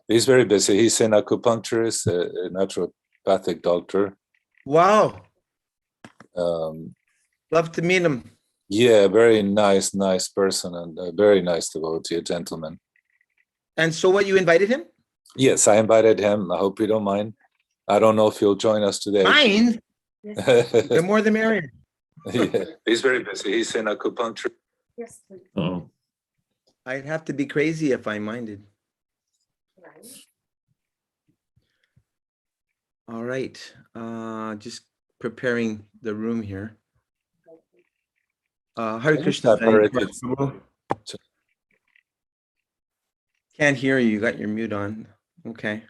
He's very busy. He's an acupuncturist, a naturopathic doctor. Wow. Love to meet him. Yeah, very nice person, and a very nice devotee, a gentleman. And so what, you invited him? Yes, I invited him. I hope you don't mind. I don't know if he'll join us today. Mind? The more the merrier. Yeah, he's very busy. He's an acupuncturist. Yes, please. Oh, I'd have to be crazy if I minded. Right. All right. Just preparing the room here. Hare Krishna. Can't hear you. You got your mute on. Okay.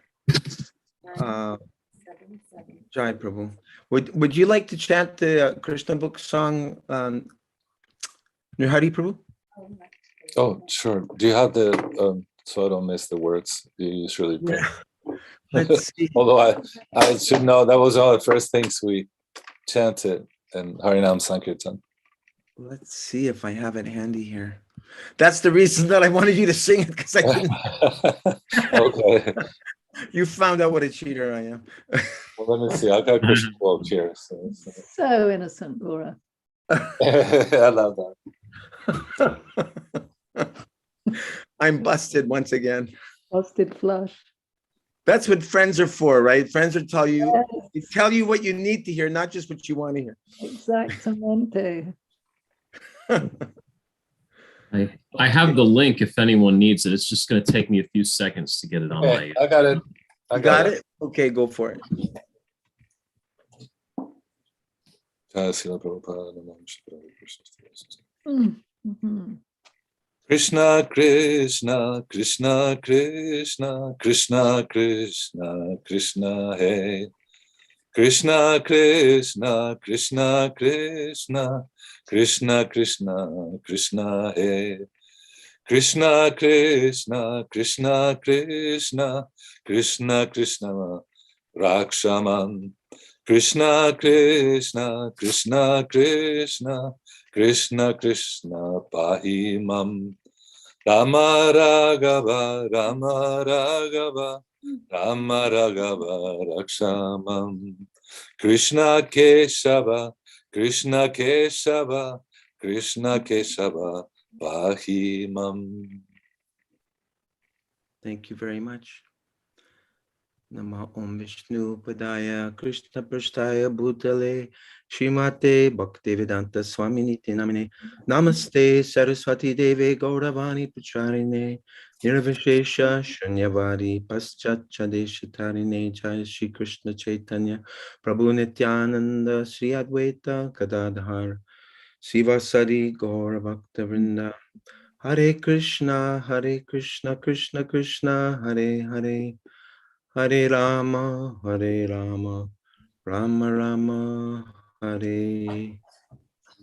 Jai Prabhu. Would you like to chant the Krishna book song, Nirhari Prabhu? Oh, sure. Do you have the so I don't miss the words? You usually pray. Let's see. Although I should know that was all the first things we chanted in Harinam Sankirtan. Let's see if I have it handy here. That's the reason that I wanted you to sing it, because I didn't. Okay. You found out what a cheater I am. Well, let me see. I got Krishna quote here. So innocent, Laura. I love that. I'm busted once again. Busted flush. That's what friends are for, right? Friends will tell you, Yes. they tell you what you need to hear, not just what you want to hear. Exactamente. I have the link if anyone needs it. It's just going to take me a few seconds to get it on Okay, my. I got it. You got it? Okay, go for it. Mhm. Krishna Krishna Krishna Krishna Krishna Krishna Krishna Hey Krishna Krishna Krishna Krishna Krishna Krishna Krishna Hey Krishna Krishna Krishna Krishna Krishna Krishna Rakshaman Krishna Krishna Krishna Krishna Krishna Krishna Pahimam Rama Raghava Rama Raghava Rama Raghava Rakshamam Krishna Keshava Krishna Keshava Krishna Keshava Pahimam. Thank you very much. Nama Om Vishnu Padaya Krishna Prasthaya Bhutale Srimate Bhaktivedanta Swaminiti Namine Namaste Saraswati Deve Gauravani Pacharine Nirvishesha Shunyavadi Paschachadeshatarine Jai Shri Krishna Chaitanya Prabhu Nityananda Sri Advaita Gadadhar Sivasari Gaura Bhakta Vrinda Hare Krishna Krishna Krishna Hare Hare Hare Rama, Rama Rama, Hare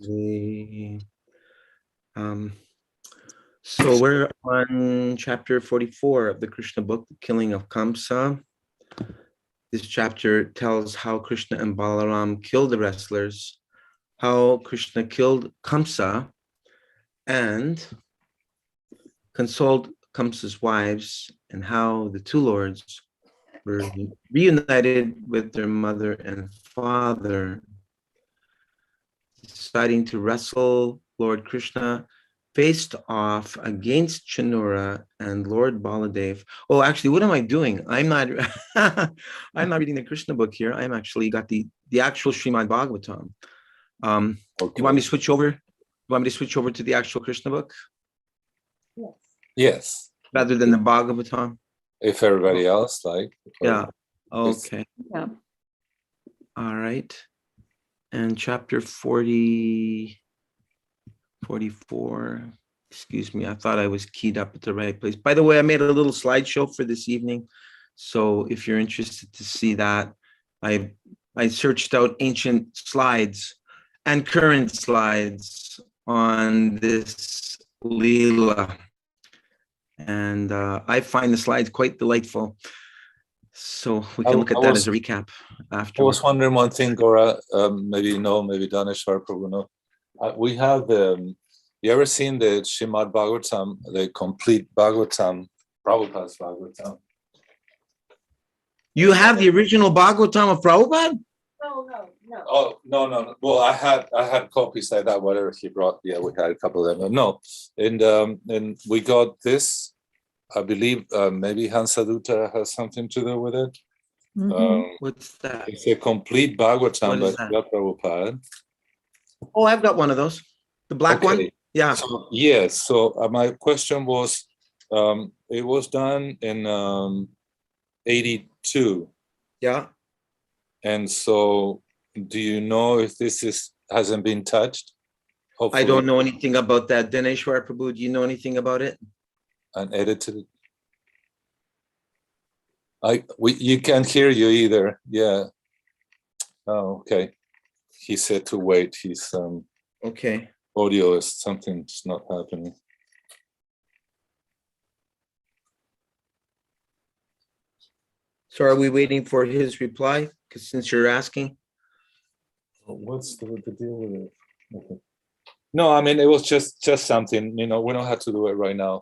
Hare. So we're on chapter 44 of the Krishna book, The Killing of Kamsa. This chapter tells how Krishna and Balaram killed the wrestlers, how Krishna killed Kamsa, and consoled Kamsa's wives, and how the two lords were reunited with their mother and father, deciding to wrestle Lord Krishna faced off against Chanura and Lord Baladev. Oh, actually, what am I doing? I'm not I'm not reading the Krishna book here. I'm actually got the actual Srimad Bhagavatam. Okay. Do you want me to switch over? You want me to switch over to the actual Krishna book? Yes. Yes. Rather than the Bhagavatam? If everybody else like. Yeah. Okay. Yeah. All right. And chapter 44, excuse me, I thought I was keyed up at the right place. By the way, I made a little slideshow for this evening. So if you're interested to see that, I searched out ancient slides and current slides on this Leela. And I find the slides quite delightful. So we can look at that as a recap after. I was wondering one thing, Gora, maybe you know, maybe Daneshwar Prabhu know. We have you ever seen the Srimad Bhagavatam, the complete Bhagavatam, Prabhupada's Bhagavatam? You have the original Bhagavatam of Prabhupada? Oh, no. Well, I had copies like that, whatever he brought. Yeah, we had a couple of them. No, and we got this. I believe maybe Hansadutta has something to do with it. Mhm. What's that? It's a complete Bhagavatam What by is that? Srila Prabhupada. Oh, I've got one of those. The black one? Okay. Yeah. So, yes. So my question was, it was done in 82, Yeah. and so do you know if this hasn't been touched? I Hopefully, don't know anything about that. Dineshwar Prabhu, do you know anything about it? and edited. You can't hear you either. Yeah. Oh, okay. He said to wait. His Okay. audio is something's not happening. So are we waiting for his reply? Because since you're asking. What's the deal with it? Okay. No, I mean it was just something. We don't have to do it right now.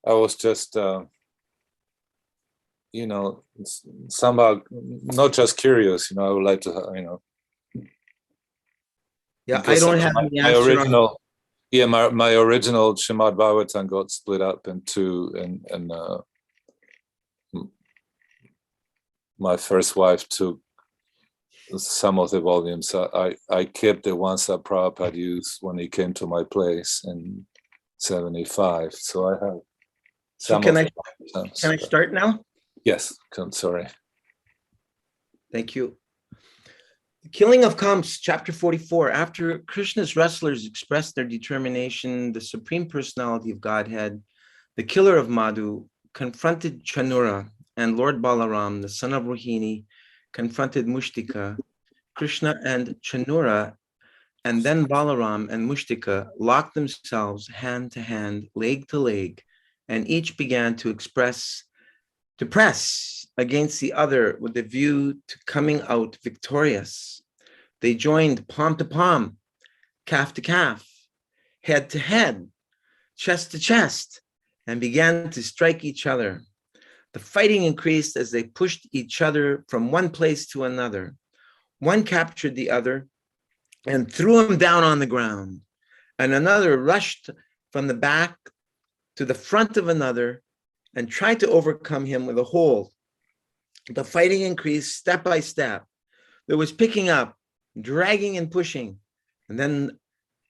I was just somehow not just curious. I would like to Yeah, I because don't have the my answer. original. Yeah, my original Srimad Bhagavatam got split up in two, and my first wife took some of the volumes. I kept the ones that Prabhupada used when he came to my place in 75. So I have So some can of I start now? Yes, sorry. Thank you. The killing of Kamsa, chapter 44. After Krishna's wrestlers expressed their determination, the Supreme Personality of Godhead, the killer of Madhu, confronted Chanura, and Lord Balaram, the son of Rohini, confronted Mushtika. Krishna and Chanura, and then Balaram and Mushtika locked themselves hand to hand, leg to leg, and each began to press against the other with a view to coming out victorious. They joined palm to palm, calf to calf, head to head, chest to chest, and began to strike each other. The fighting increased as they pushed each other from one place to another. One captured the other and threw him down on the ground, and another rushed from the back to the front of another and tried to overcome him with a hold. The fighting increased step by step. There was picking up, dragging and pushing, and then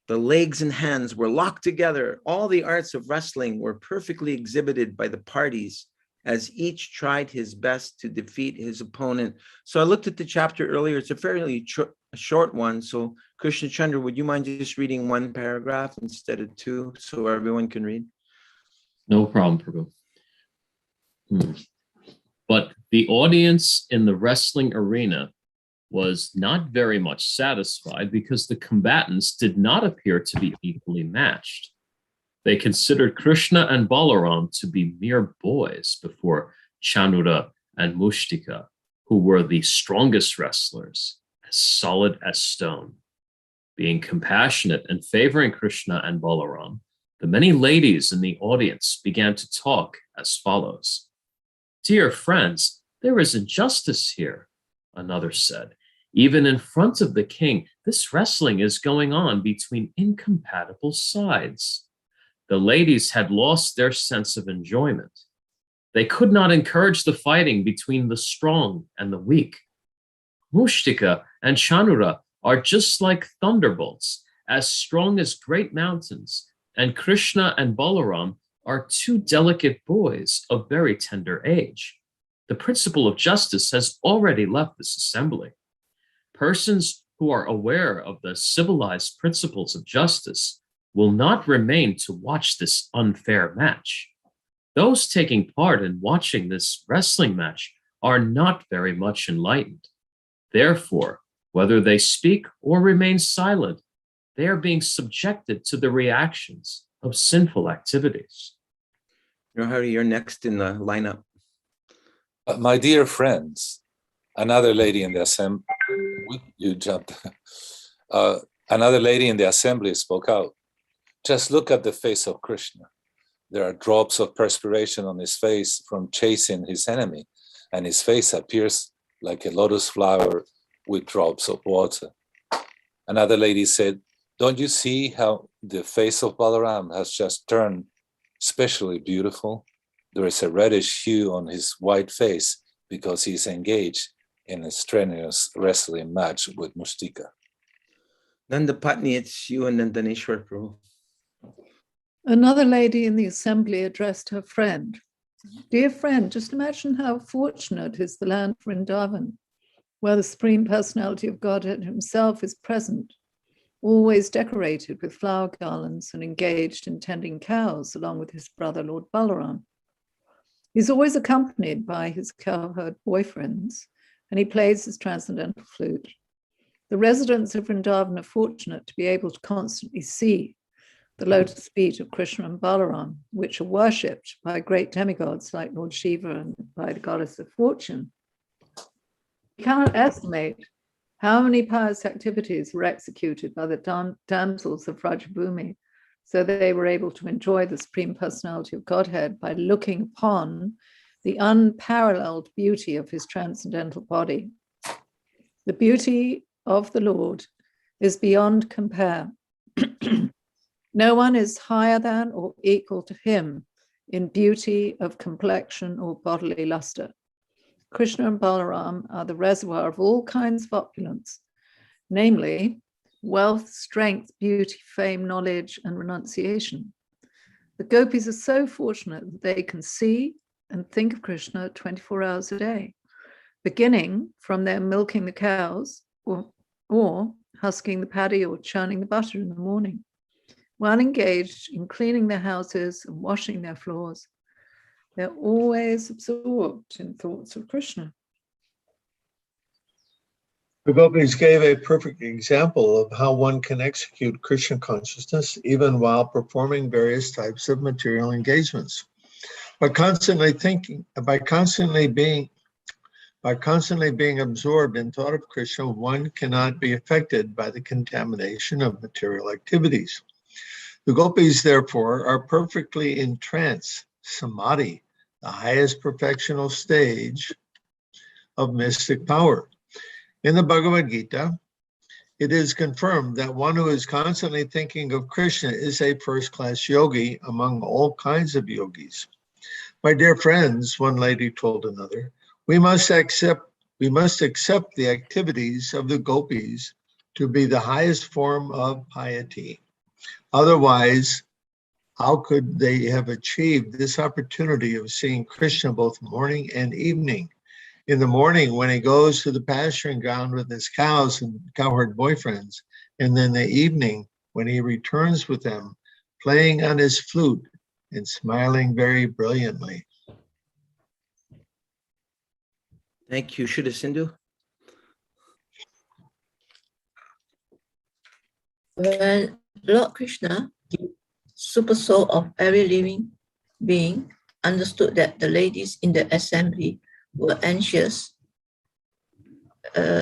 the legs and hands were locked together. All the arts of wrestling were perfectly exhibited by the parties as each tried his best to defeat his opponent. So I looked at the chapter earlier. It's a fairly short one. So Krishna Chandra, would you mind just reading one paragraph instead of two so everyone can read? No problem, Prabhu. But the audience in the wrestling arena was not very much satisfied because the combatants did not appear to be equally matched. They considered Krishna and Balaram to be mere boys before Chanura and Mushtika, who were the strongest wrestlers, as solid as stone. Being compassionate and favoring Krishna and Balaram, the many ladies in the audience began to talk as follows. "Dear friends, there is injustice here," another said. "Even in front of the king, this wrestling is going on between incompatible sides." The ladies had lost their sense of enjoyment. They could not encourage the fighting between the strong and the weak. Mushtika and Chanura are just like thunderbolts, as strong as great mountains, and Krishna and Balaram are two delicate boys of very tender age. The principle of justice has already left this assembly. Persons who are aware of the civilized principles of justice will not remain to watch this unfair match. Those taking part in watching this wrestling match are not very much enlightened. Therefore, whether they speak or remain silent, they are being subjected to the reactions of sinful activities. Hari, you're next in the lineup. My dear friends, another lady in the assembly, you jumped. Another lady in the assembly spoke out. Just look at the face of Krishna. There are drops of perspiration on his face from chasing his enemy. and his face appears like a lotus flower with drops of water. Another lady said, "Don't you see how the face of Balaram has just turned especially beautiful? There is a reddish hue on his white face because he is engaged in a strenuous wrestling match with Mustika." Nandapatni, it's you and Nandaneshwar, Prabhu. Another lady in the assembly addressed her friend. "Dear friend, just imagine how fortunate is the land of Vrindavan, where the Supreme Personality of Godhead himself is present, always decorated with flower garlands and engaged in tending cows along with his brother Lord Balaram. He's always accompanied by his cowherd boyfriends, and he plays his transcendental flute. The residents of Vrindavan are fortunate to be able to constantly see the lotus feet of Krishna and Balaram, which are worshipped by great demigods like Lord Shiva and by the goddess of fortune. We cannot estimate how many pious activities were executed by the damsels of Rajabhumi, so they were able to enjoy the Supreme Personality of Godhead by looking upon the unparalleled beauty of his transcendental body. The beauty of the Lord is beyond compare. No one is higher than or equal to him in beauty of complexion or bodily luster. Krishna and Balaram are the reservoir of all kinds of opulence, namely wealth, strength, beauty, fame, knowledge, and renunciation. The gopis are so fortunate that they can see and think of Krishna 24 hours a day, beginning from their milking the cows or husking the paddy or churning the butter in the morning. While engaged in cleaning their houses and washing their floors, they're always absorbed in thoughts of Krishna. The gopis gave a perfect example of how one can execute Krishna consciousness even while performing various types of material engagements. By constantly being absorbed in thought of Krishna, one cannot be affected by the contamination of material activities. The gopis, therefore, are perfectly in trance, samadhi, the highest perfectional stage of mystic power. In the Bhagavad Gita, it is confirmed that one who is constantly thinking of Krishna is a first-class yogi among all kinds of yogis. My dear friends, one lady told another, we must accept the activities of the gopis to be the highest form of piety. Otherwise, how could they have achieved this opportunity of seeing Krishna both morning and evening? In the morning, when he goes to the pasturing ground with his cows and cowherd boyfriends, and then the evening, when he returns with them, playing on his flute and smiling very brilliantly. Thank you. Shuddha Sindhu. When Lord Krishna, the super soul of every living being, understood that the ladies in the assembly were anxious,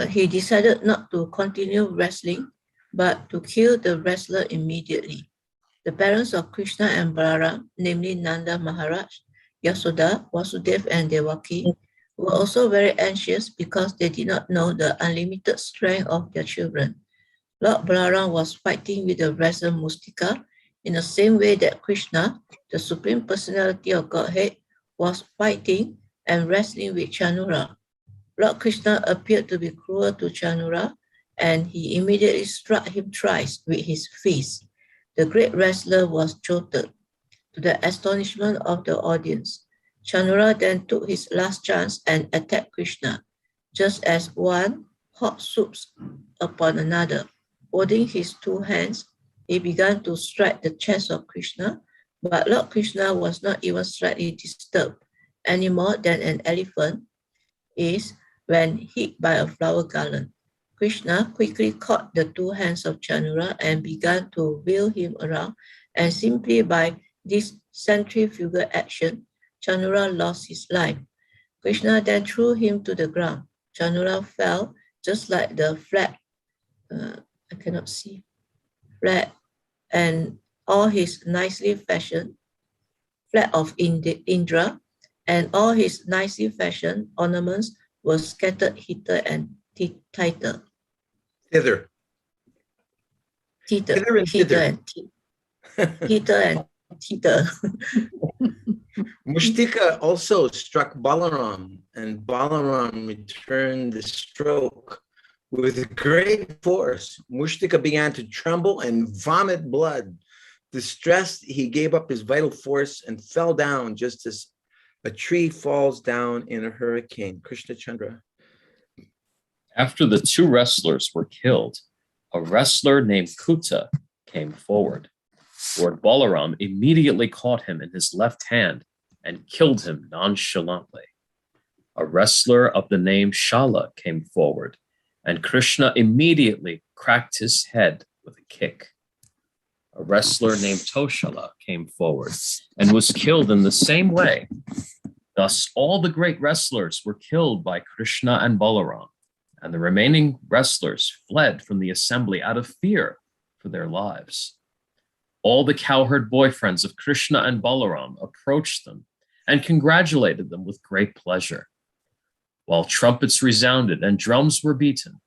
he decided not to continue wrestling, but to kill the wrestler immediately. The parents of Krishna and Balaram, namely Nanda Maharaj, Yasoda, Vasudeva, and Devaki, were also very anxious because they did not know the unlimited strength of their children. Lord Balaram was fighting with the wrestler Mustika in the same way that Krishna, the Supreme Personality of Godhead, was fighting and wrestling with Chanura. Lord Krishna appeared to be cruel to Chanura, and he immediately struck him thrice with his fist. The great wrestler was jolted, to the astonishment of the audience. Chanura then took his last chance and attacked Krishna, just as one hot swoops upon another. Holding his two hands, he began to strike the chest of Krishna, but Lord Krishna was not even slightly disturbed, any more than an elephant is when hit by a flower garland. Krishna quickly caught the two hands of Chanura and began to wheel him around, and simply by this centrifugal action, Chanura lost his life. Krishna then threw him to the ground. Chanura fell just like the flat, flat, and all his nicely fashioned flat of Indra and all his nicely fashioned ornaments were scattered hither and thither. Hither. Thither, Hither and hither thither. and hither and thither. Mushtika also struck Balaram, and Balaram returned the stroke with great force. Mushtika began to tremble and vomit blood. Distressed, he gave up his vital force and fell down just as a tree falls down in a hurricane. Krishna Chandra. After the two wrestlers were killed, a wrestler named Kuta came forward. Lord Balaram immediately caught him in his left hand and killed him nonchalantly. A wrestler of the name Shala came forward, and Krishna immediately cracked his head with a kick. A wrestler named Toshala came forward and was killed in the same way. Thus, all the great wrestlers were killed by Krishna and Balaram, and the remaining wrestlers fled from the assembly out of fear for their lives. All the cowherd boyfriends of Krishna and Balaram approached them and congratulated them with great pleasure. While trumpets resounded and drums were beaten,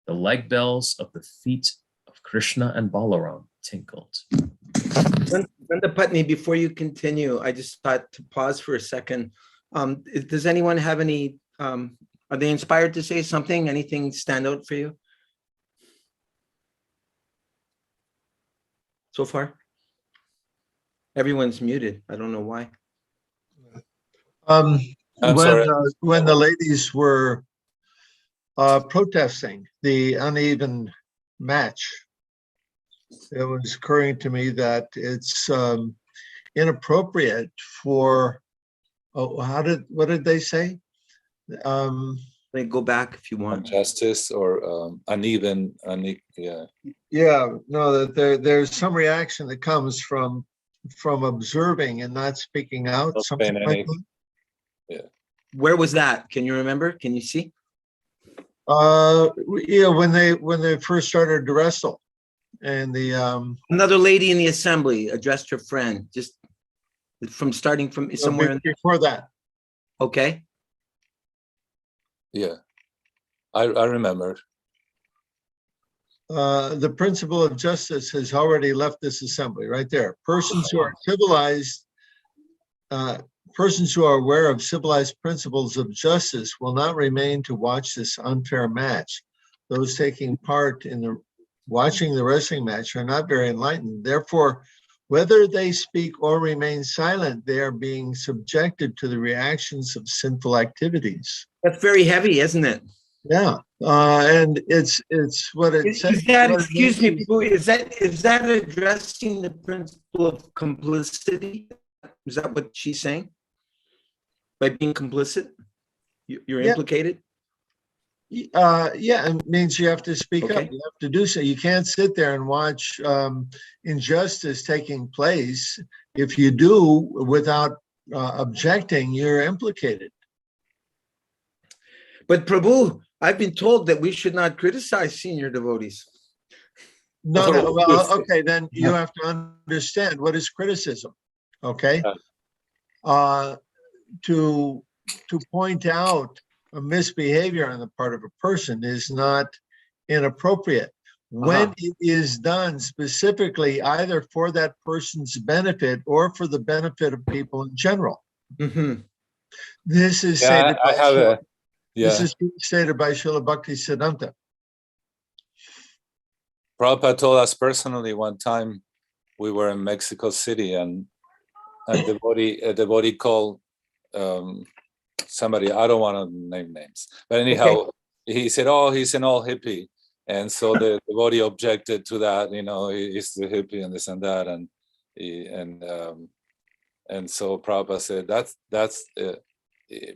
the leg bells of the feet of Krishna and Balaram tinkled. Brenda Putney, before you continue, I just thought to pause for a second. Does anyone have any, are they inspired to say something? Anything stand out for you so far? Everyone's muted. I don't know why. When the ladies were protesting the uneven match, it was occurring to me that it's inappropriate for, what did they say? They go back if you want. Justice or uneven, yeah. Yeah, no, that there's some reaction that comes from observing and not speaking out, Not something saying like anything. that. Yeah. Where was that? Can you remember? Can you see? Yeah, when they first started to wrestle, and the Another lady in the assembly addressed her friend, just from starting from somewhere. before that. Okay. Yeah, I remember. The principle of justice has already left this assembly right there. Persons who are civilized, persons who are aware of civilized principles of justice will not remain to watch this unfair match. Those taking part in watching the wrestling match are not very enlightened. Therefore, whether they speak or remain silent, they are being subjected to the reactions of sinful activities. That's very heavy, isn't it? Yeah, and it's what it says. Is that, excuse me, is that addressing the principle of complicity? Is that what she's saying? By being complicit, you're implicated? Yeah, it means you have to speak up. Okay. You have to do so. You can't sit there and watch injustice taking place. If you do without objecting, you're implicated. But Prabhu, I've been told that we should not criticize senior devotees. No, well, okay, then you have to understand what is criticism, okay? To point out a misbehavior on the part of a person is not inappropriate when it is done specifically either for that person's benefit or for the benefit of people in general. Mm-hmm. This is stated this is stated by Srila Bhaktisiddhanta. Prabhupada told us personally one time we were in Mexico City and a devotee called somebody, I don't want to name names, but anyhow, he said, oh, he's an old hippie. And so the devotee objected to that, he's the hippie and this and that. And so Prabhupada said, that's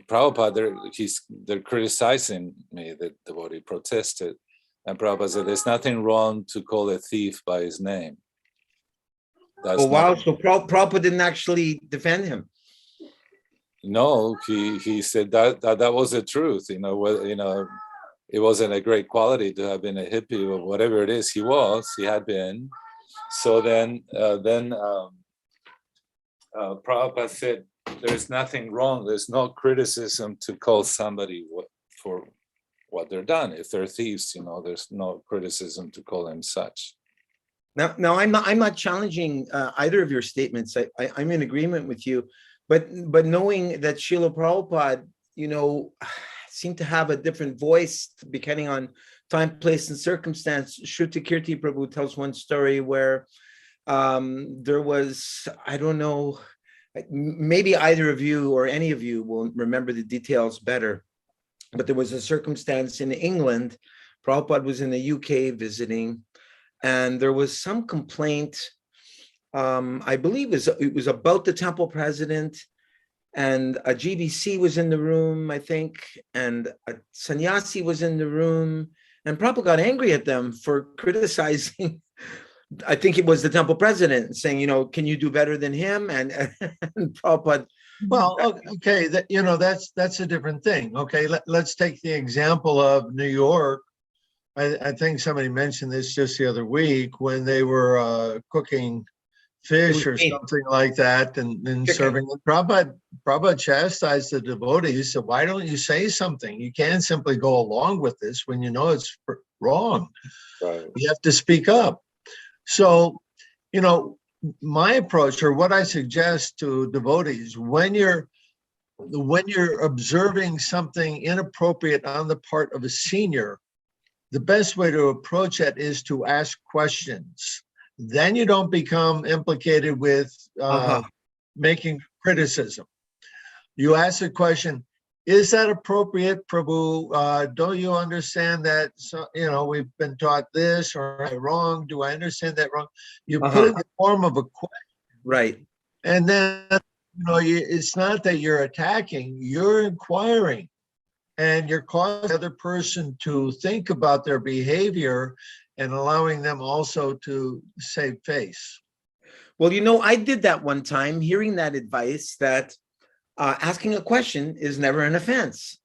Prabhupada, they're criticizing me, the devotee protested. And Prabhupada said, there's nothing wrong to call a thief by his name. So Prabhupada didn't actually defend him. No, he said that was the truth. It wasn't a great quality to have been a hippie or whatever it is he had been. So then Prabhupada said, there's nothing wrong. There's no criticism to call somebody for what they're done. If they're thieves, there's no criticism to call them such. Now, I'm not challenging either of your statements. I'm in agreement with you, but knowing that Srila Prabhupada, seemed to have a different voice depending on time, place, and circumstance. Shruti Kirti Prabhu tells one story where there was, I don't know, maybe either of you or any of you will remember the details better, but there was a circumstance in England. Prabhupada was in the UK visiting, and there was some complaint, I believe it was about the temple president, and a GBC was in the room, I think, and a sannyasi was in the room, and Prabhupada got angry at them for criticizing, I think it was the temple president, saying, can you do better than him? And Prabhupada. Well, okay, that's a different thing. Okay, let's take the example of New York. I think somebody mentioned this just the other week when they were cooking fish or something like that and serving it. Prabhupada chastised the devotees. So why don't you say something? You can't simply go along with this when you know it's wrong. Right. You have to speak up. So, my approach, or what I suggest to devotees, when you're observing something inappropriate on the part of a senior, the best way to approach it is to ask questions. Then you don't become implicated with making criticism. You ask a question, is that appropriate, Prabhu? Don't you understand that, we've been taught this, or am I wrong? Do I understand that wrong? You put it in the form of a question. Right. And then, it's not that you're attacking, you're inquiring. And you're causing the other person to think about their behavior and allowing them also to save face. Well, I did that one time, hearing that advice that asking a question is never an offense.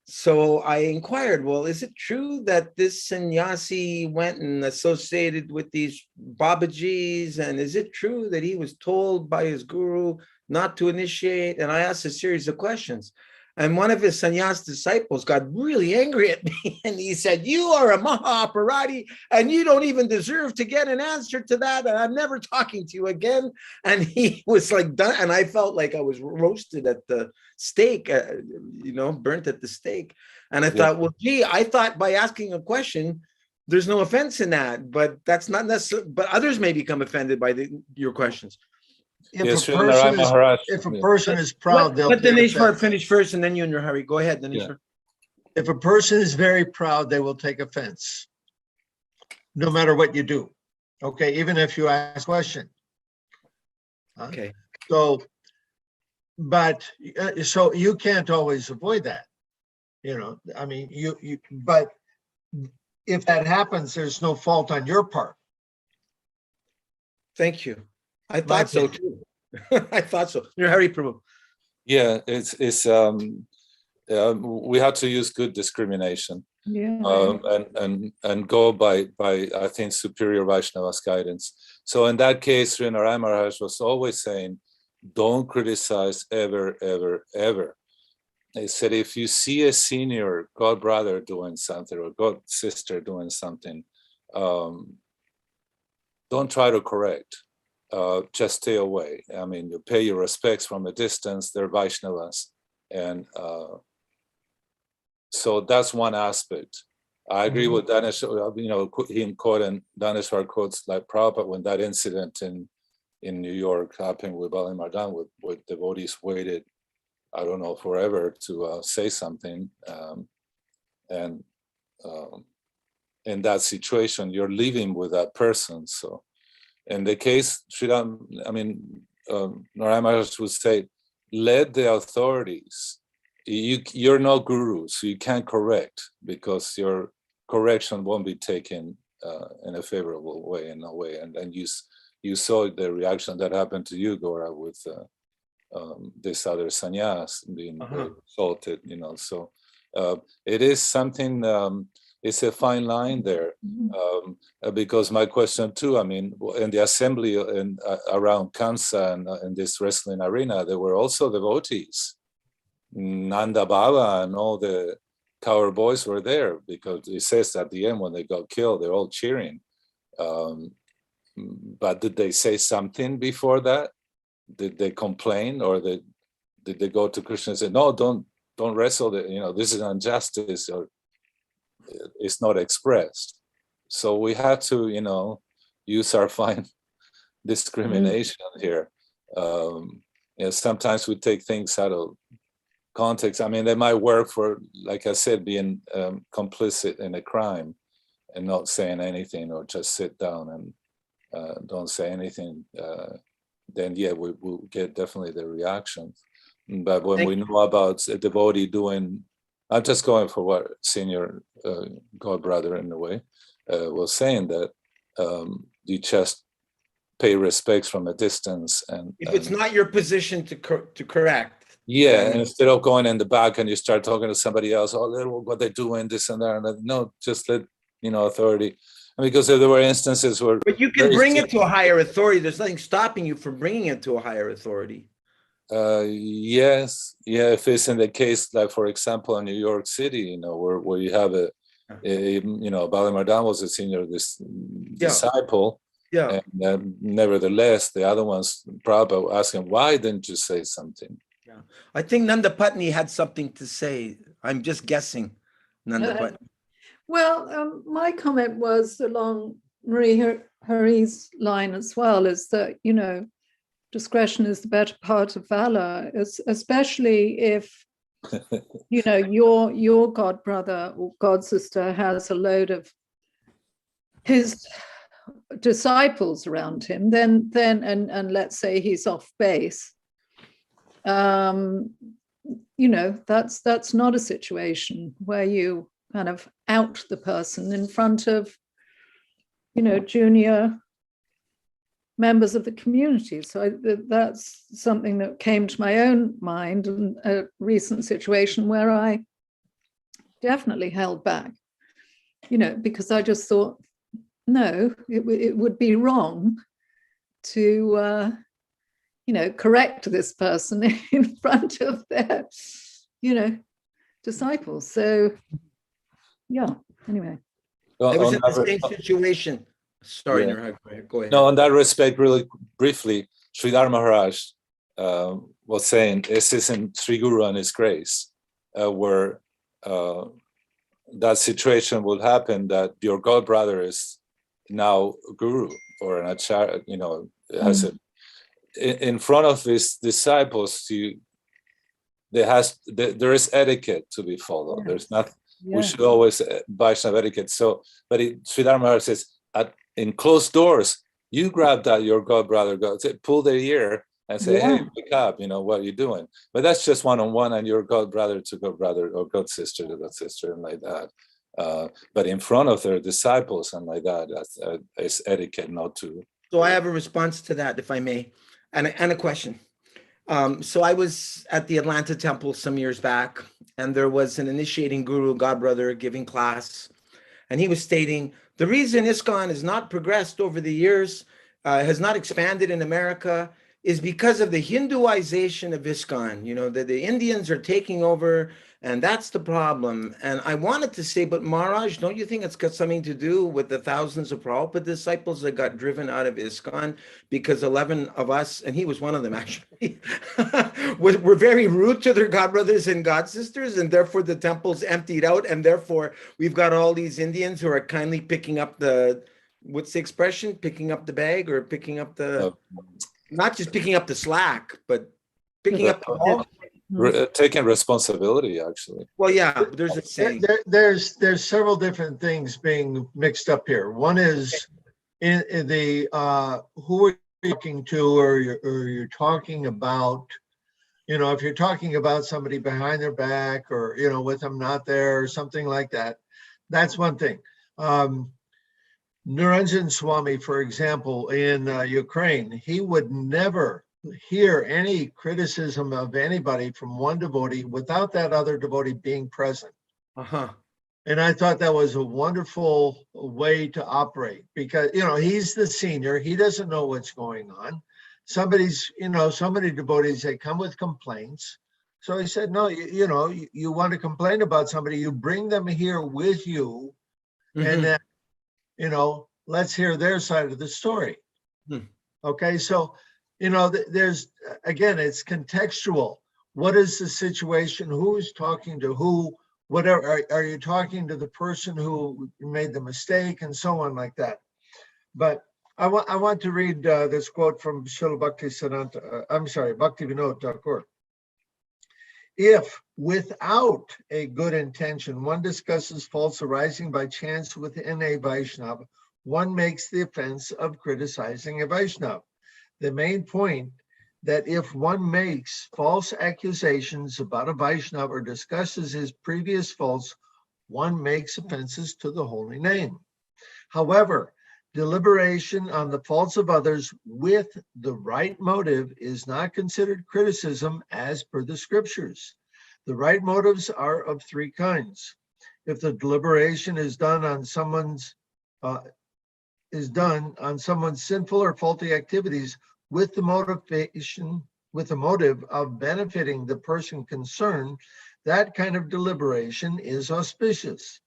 So I inquired, well, is it true that this sannyasi went and associated with these Babajis? And is it true that he was told by his guru not to initiate? And I asked a series of questions. And one of his sannyas disciples got really angry at me. And he said, you are a Mahaparadi and you don't even deserve to get an answer to that. And I'm never talking to you again. And he was like done. And I felt like I was roasted at the stake, burnt at the stake. And I thought, well, gee, I thought by asking a question, there's no offense in that. But that's not necessarily, but others may become offended by your questions. If a person is proud, they'll let take Dineshwar finish first, and then you in your hurry. Go ahead, Dineshwar. Yeah. If a person is very proud, they will take offense, no matter what you do. Okay, even if you ask a question. Okay. So, but so you can't always avoid that. But if that happens, there's no fault on your part. Thank you. I thought so too. I thought so. Your Hari Prabhu. Yeah, it's we have to use good discrimination. Yeah. And go by I think superior Vaishnava's guidance. So in that case, Sri Narayana Maharaj was always saying, don't criticize ever, ever, ever. He said, if you see a senior god brother doing something or god sister doing something, don't try to correct. Just stay away. I mean, you pay your respects from a distance. They're Vaishnavas, and so that's one aspect. I agree with Daneshwar. Him quoting Daneshwar quotes like Prabhupada when that incident in New York happened with Bali Mardan, with devotees waited, I don't know, forever to say something, and in that situation, you're living with that person, so. In the case, Narayana Maharaj would say, let the authorities, you're no guru, so you can't correct because your correction won't be taken in a favorable way, in a way. And then you saw the reaction that happened to you, Gora, with this other sannyas being assaulted, So it is something, it's a fine line there. Because my question too, I mean, in the assembly around Kamsa and in this wrestling arena, there were also devotees. Nanda Baba and all the Kaur boys were there, because it says at the end when they got killed, they're all cheering. But did they say something before that? Did they complain, or did they go to Krishna and say, no, don't wrestle, this is injustice, or it's not expressed? So we had to, use our fine discrimination here. Sometimes we take things out of context. I mean, they might work for, like I said, being complicit in a crime and not saying anything, or just sit down and don't say anything. Then we'll get definitely the reaction. But when we know about a devotee doing, I'm just going for what senior God brother in a way was saying, that you just pay respects from a distance, and if it's not your position to correct. Yeah, and instead of going in the back and you start talking to somebody else, what they're doing, this and that, and no, just let authority. Because there were instances where, but you can bring it to a higher authority. There's nothing stopping you from bringing it to a higher authority. Yes, if it's in the case, like for example, in New York City, where you have Balamardan was a senior disciple. Yeah. And nevertheless, the other ones probably asking, why didn't you say something? Yeah, I think Nanda Patni had something to say. I'm just guessing, Nanda Patni. Well, my comment was along Marie Hari's line as well, is that, discretion is the better part of valor, especially if, your god brother or god sister has a load of his disciples around him, then and let's say he's off base, that's not a situation where you kind of out the person in front of junior members of the community. So that's something that came to my own mind in a recent situation where I definitely held back, because I just thought, no, it would be wrong to correct this person in front of their disciples. So anyway, I was in the same situation. Sorry, Niraj, go ahead. No, in that respect, really briefly, Sridhar Maharaj was saying, this is in Sri Guru and His Grace, where that situation will happen, that your god brother is now Guru or an Acharya, has in front of his disciples, there is etiquette to be followed. Yes. There's not. Yeah. We should always Vaishnava etiquette. So, but Sridhar Maharaj says, in closed doors, you grab that your god brother, pull their ear and say, hey, wake up, what are you doing? But that's just one-on-one, and your god brother to god brother, or god sister to god sister, and like that. But in front of their disciples and like that, it's etiquette not to. So I have a response to that, if I may, and a question. So I was at the Atlanta temple some years back, and there was an initiating guru, godbrother, giving class, and he was stating, the reason ISKCON has not progressed over the years, has not expanded in America, is because of the Hinduization of ISKCON, that the Indians are taking over, and that's the problem. And I wanted to say, but Maharaj, don't you think it's got something to do with the thousands of Prabhupada disciples that got driven out of ISKCON because 11 of us, and he was one of them actually, were very rude to their godbrothers and godsisters, and therefore the temple's emptied out, and therefore we've got all these Indians who are kindly picking up what's the expression? Picking up the bag, or picking up not just picking up the slack, but picking up the ball. Taking responsibility, actually. Well, yeah, there's a saying. There's several different things being mixed up here. One is in the who are you talking to, or you're talking about, if you're talking about somebody behind their back, or with them not there, or something like that. That's one thing. Niranjan Swami, for example, in Ukraine, he would never hear any criticism of anybody from one devotee without that other devotee being present. And I thought that was a wonderful way to operate because, he's the senior. He doesn't know what's going on. So many devotees, they come with complaints. So he said, no, you want to complain about somebody, you bring them here with you, and then, let's hear their side of the story. Okay, so, there's, again, it's contextual. What is the situation? Who's talking to who? Whatever, are you talking to the person who made the mistake, and so on like that? But I want to read this quote from Srila Bhaktivinoda Thakur. If without a good intention, one discusses faults arising by chance within a Vaishnava, one makes the offense of criticizing a Vaishnava. The main point that if one makes false accusations about a Vaishnava or discusses his previous faults, one makes offenses to the holy name. However, deliberation on the faults of others with the right motive is not considered criticism as per the scriptures. The right motives are of three kinds. If the deliberation is done on someone's sinful or faulty activities with the motive of benefiting the person concerned, that kind of deliberation is auspicious.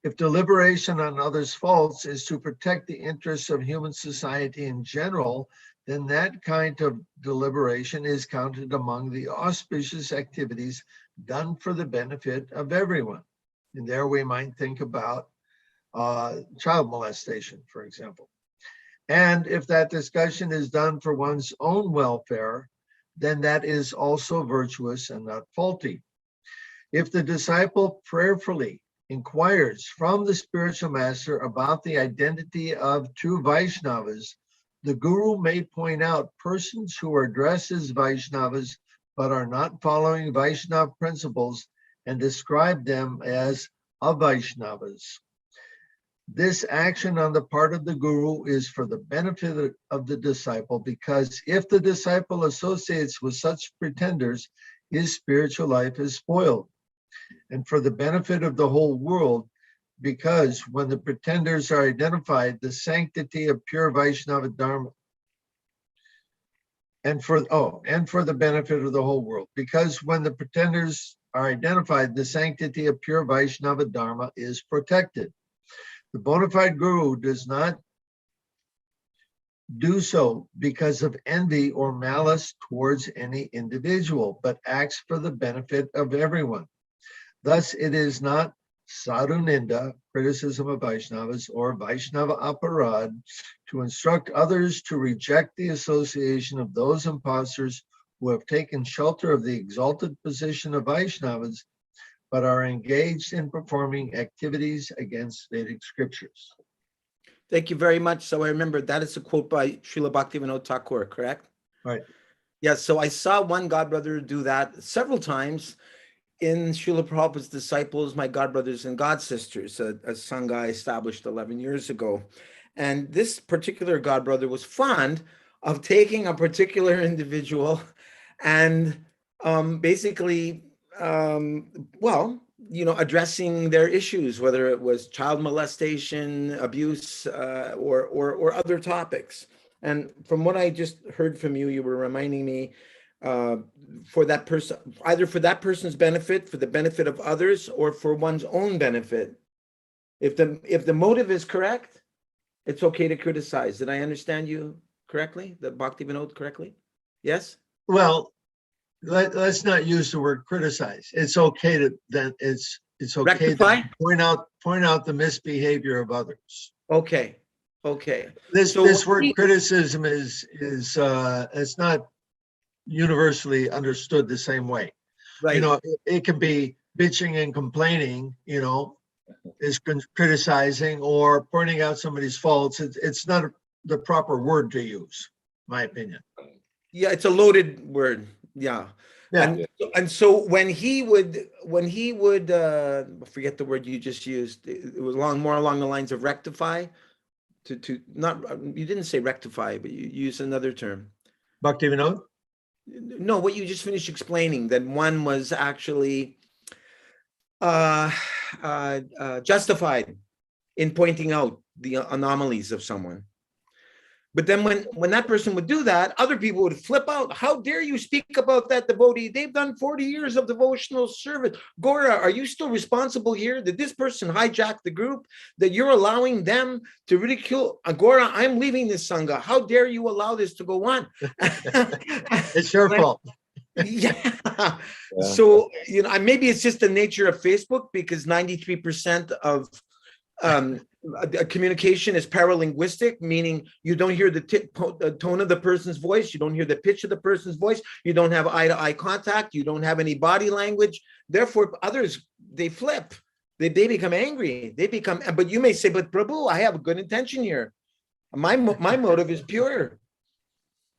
If deliberation on others' faults is to protect the interests of human society in general, then that kind of deliberation is counted among the auspicious activities done for the benefit of everyone. And there we might think about child molestation, for example. And if that discussion is done for one's own welfare, then that is also virtuous and not faulty. If the disciple prayerfully inquires from the spiritual master about the identity of true Vaishnavas, the Guru may point out persons who are dressed as Vaishnavas but are not following Vaishnava principles and describe them as Avaishnavas. This action on the part of the Guru is for the benefit of the disciple, because if the disciple associates with such pretenders, his spiritual life is spoiled. And for the benefit of the whole world, because when the pretenders are identified, the sanctity of pure Vaishnava Dharma, and for the benefit of the whole world, because when the pretenders are identified, the sanctity of pure Vaishnava Dharma is protected. The bona fide Guru does not do so because of envy or malice towards any individual, but acts for the benefit of everyone. Thus, it is not sadhu ninda, criticism of Vaishnavas, or Vaishnava aparad, to instruct others to reject the association of those impostors who have taken shelter of the exalted position of Vaishnavas, but are engaged in performing activities against Vedic scriptures. Thank you very much. So I remember that is a quote by Srila Bhaktivinoda Thakur, correct? Right. Yeah, so I saw one godbrother do that several times in Srila Prabhupada's disciples, my godbrothers and godsisters, a sangha I established 11 years ago. And this particular godbrother was fond of taking a particular individual and basically addressing their issues, whether it was child molestation, abuse, or other topics. And from what I just heard from you, you were reminding me for that person, either for that person's benefit, for the benefit of others, or for one's own benefit. If the motive is correct, it's okay to criticize. Did I understand you correctly? The Bhaktivinoda correctly? Yes? Well, let's not use the word criticize. It's okay to it's okay Rectify? to point out the misbehavior of others. Okay. This word criticism is it's not universally understood the same way. Right. It can be bitching and complaining, is criticizing, or pointing out somebody's faults. It's not the proper word to use, my opinion. Yeah, it's a loaded word. Yeah. Yeah. And so when he would forget the word you just used, it was more along the lines of rectify. To not, you didn't say rectify, but you used another term. Bhaktivinoda? No, what you just finished explaining, that one was actually justified in pointing out the anomalies of someone. But then when that person would do that, other people would flip out. How dare you speak about that devotee? They've done 40 years of devotional service. Gora, are you still responsible here? Did this person hijack the group? That you're allowing them to ridicule? Gora, I'm leaving this Sangha. How dare you allow this to go on? It's your fault. Yeah. So, maybe it's just the nature of Facebook, because 93% of communication is paralinguistic, meaning you don't hear the tone of the person's voice, you don't hear the pitch of the person's voice, you don't have eye-to-eye contact, you don't have any body language. Therefore, others, they flip, they become angry, but you may say, but Prabhu, I have a good intention here. My motive is pure.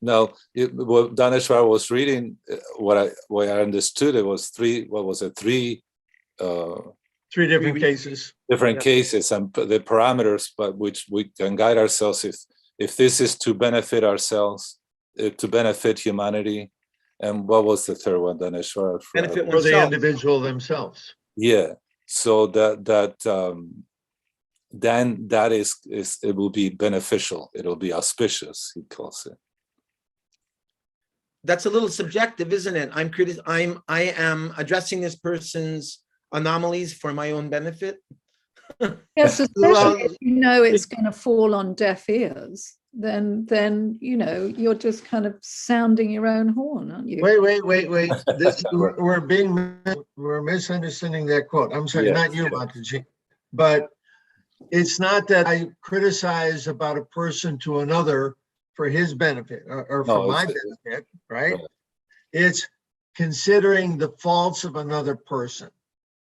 No, what Daneshwar was reading, what I understood, it was three different cases. Different cases and the parameters by which we can guide ourselves if this is to benefit ourselves, to benefit humanity. And what was the third one, Daneshwar? Benefit for the individual themselves. Yeah. So then that is it will be beneficial. It'll be auspicious, he calls it. That's a little subjective, isn't it? I am addressing this person's anomalies for my own benefit. Yes, especially if you know it's going to fall on deaf ears, then you're just kind of sounding your own horn, aren't you? Wait. We're misunderstanding that quote. I'm sorry, not you, Mataji. But it's not that I criticize about a person to another for his benefit or for my benefit, right? It's considering the faults of another person.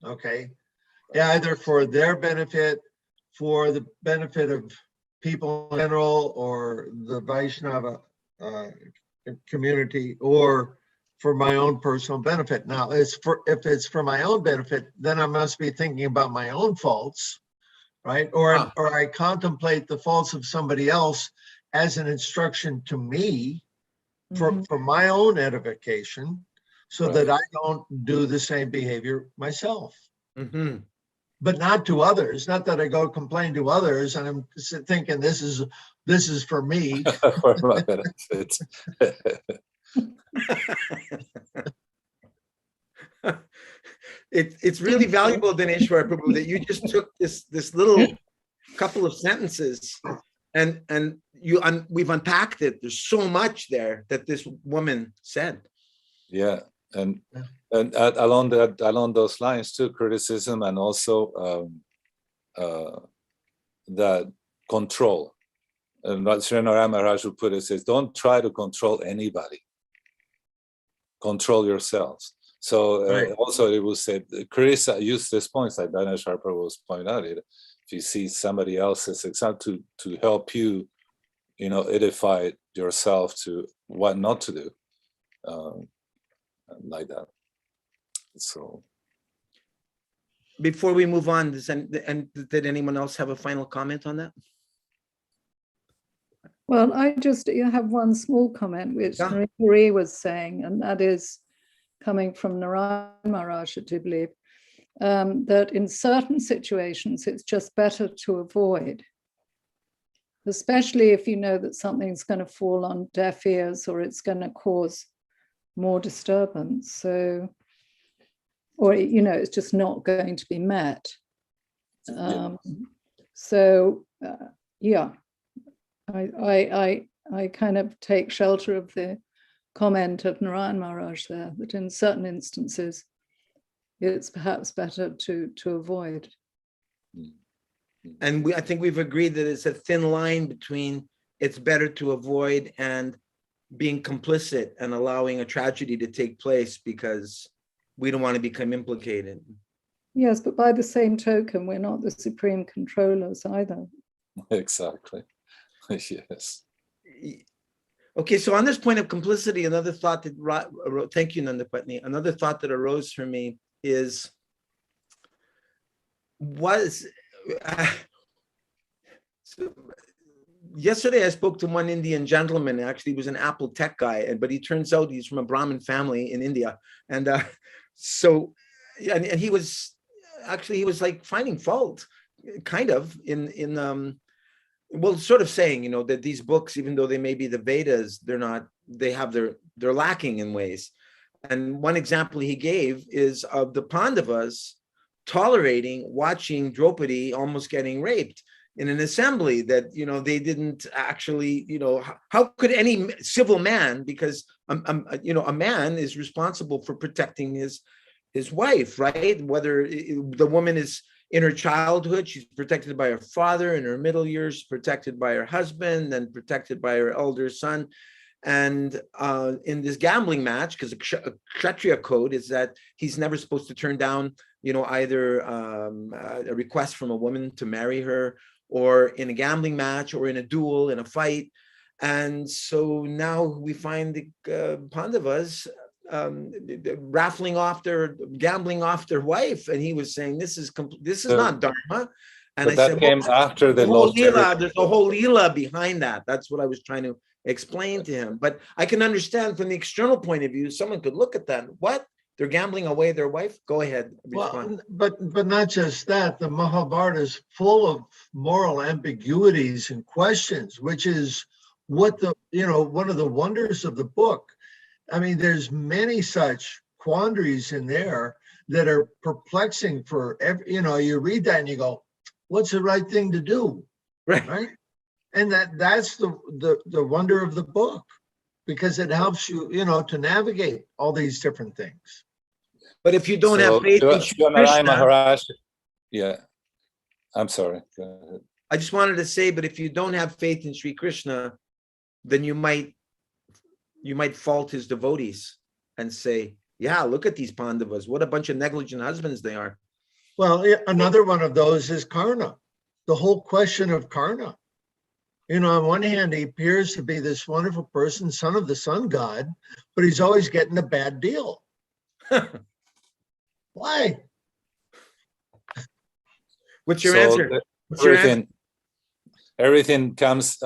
Okay, either for their benefit, for the benefit of people in general, or the Vaishnava community, or for my own personal benefit. Now, if it's for my own benefit, then I must be thinking about my own faults, right? Or I contemplate the faults of somebody else as an instruction to me for my own edification, so that I don't do the same behavior myself. But not to others. Not that I go complain to others and I'm thinking this is for me. For my benefit. It's really valuable, Daneshwar Prabhu, that you just took this little couple of sentences and we've unpacked it. There's so much there that this woman said. Yeah. And along those lines too, criticism and also that control. And what Sri Narayana Maharaj would put it, says, don't try to control anybody. Control yourselves. So also it will say, Krsna use this point, like Daneshwar Prabhu was pointing out. If you see somebody else's example to help you, edify yourself to what not to do. Like that. So before we move on, did anyone else have a final comment on that? Well, I just have one small comment, which Marie was saying, and that is coming from Narayana Maharaj, I do believe, that in certain situations, it's just better to avoid, especially if you know that something's going to fall on deaf ears or it's going to cause more disturbance. So, or, it's just not going to be met. I kind of take shelter of the comment of Narayan Maharaj there, that in certain instances, it's perhaps better to avoid. And I think we've agreed that it's a thin line between it's better to avoid and being complicit and allowing a tragedy to take place because we don't want to become implicated. Yes, but by the same token, we're not the supreme controllers either. Exactly. Yes. Okay, so on this point of complicity, another thought that thank you, Nanda Patni. Another thought that arose for me is yesterday I spoke to one Indian gentleman. Actually, he was an Apple tech guy, but he turns out he's from a Brahmin family in India, and he was actually he was like finding fault, kind of in well, sort of saying, that these books, even though they may be the Vedas, they're lacking in ways. And one example he gave is of the Pandavas tolerating watching Draupadi almost getting raped in an assembly that, they didn't actually, how could any civil man, because, a man is responsible for protecting his wife, right? Whether the woman is in her childhood, she's protected by her father. In her middle years, protected by her husband, then protected by her elder son. And in this gambling match, because a Kshatriya code is that he's never supposed to turn down, either a request from a woman to marry her, or in a gambling match, or in a duel, in a fight. And so now we find the Pandavas gambling off their wife, and he was saying this is not dharma. And I said, came after the whole Leela, there's a whole Leela behind that. That's what I was trying to explain to him. But I can understand from the external point of view, someone could look at that. What? They're gambling away their wife? Go ahead. Well, but not just that. The Mahabharata is full of moral ambiguities and questions, which is what one of the wonders of the book. I mean, there's many such quandaries in there that are perplexing for you read that and you go, what's the right thing to do? Right? And that's the wonder of the book, because it helps you, to navigate all these different things. But if you don't have faith in Krishna, Maharaj, yeah, I'm sorry. Go ahead. I just wanted to say, but if you don't have faith in Sri Krishna, then you might fault his devotees and say, yeah, look at these Pandavas. What a bunch of negligent husbands they are. Well, another one of those is Karna, the whole question of Karna. On one hand, he appears to be this wonderful person, son of the sun god, but he's always getting a bad deal. Why? What's your answer? Everything comes,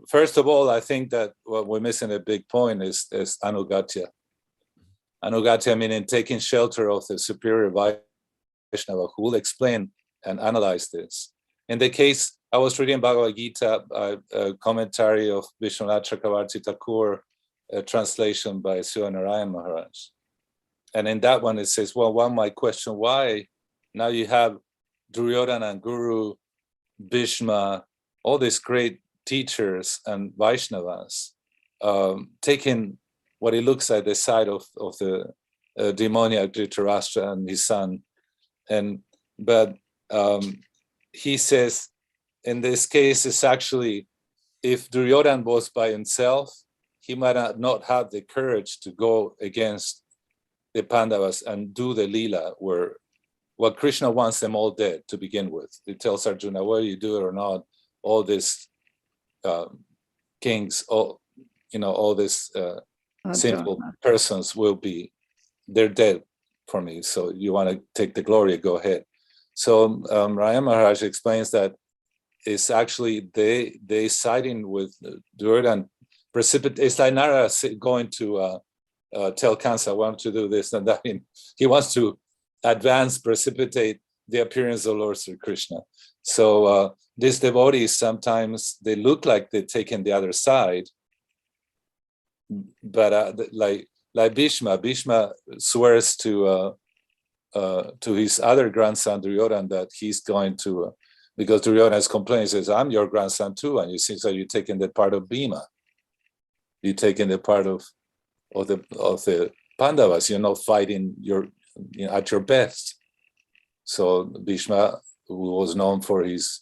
first of all, I think that what we're missing a big point is anugatya. Anugatya meaning taking shelter of the superior Vaishnava, who will explain and analyze this. In the case, I was reading Bhagavad Gita, a commentary of Vishwanath Chakravarti Thakur, a translation by Srinarayan Maharaj. And in that one, it says, well, one might question why now you have Duryodhana and Guru, Bhishma, all these great teachers and Vaishnavas taking what it looks like the side of the demoniac Dhritarashtra and his son. But he says, in this case, it's actually, if Duryodhana was by himself, he might not have the courage to go against the Pandavas and do the Leela, where Krishna wants them all dead to begin with. He tells Arjuna, whether you do it or not, all these kings, all these sinful persons they're dead for me. So you want to take the glory, go ahead. So Raya Maharaj explains that it's actually they siding with Duryodhana. It's like Nara going to tell Kamsa, I want to do this and that. He wants to precipitate the appearance of Lord Sri Krishna. So these devotees, sometimes they look like they're taking the other side, but like Bhishma swears to his other grandson Duryodhana that he's going to, because Duryodhana has complained, says, I'm your grandson too, and you seem like you're taking the part of Bhima. You're taking the part of the Pandavas. You're not fighting at your best. So Bhishma, who was known for his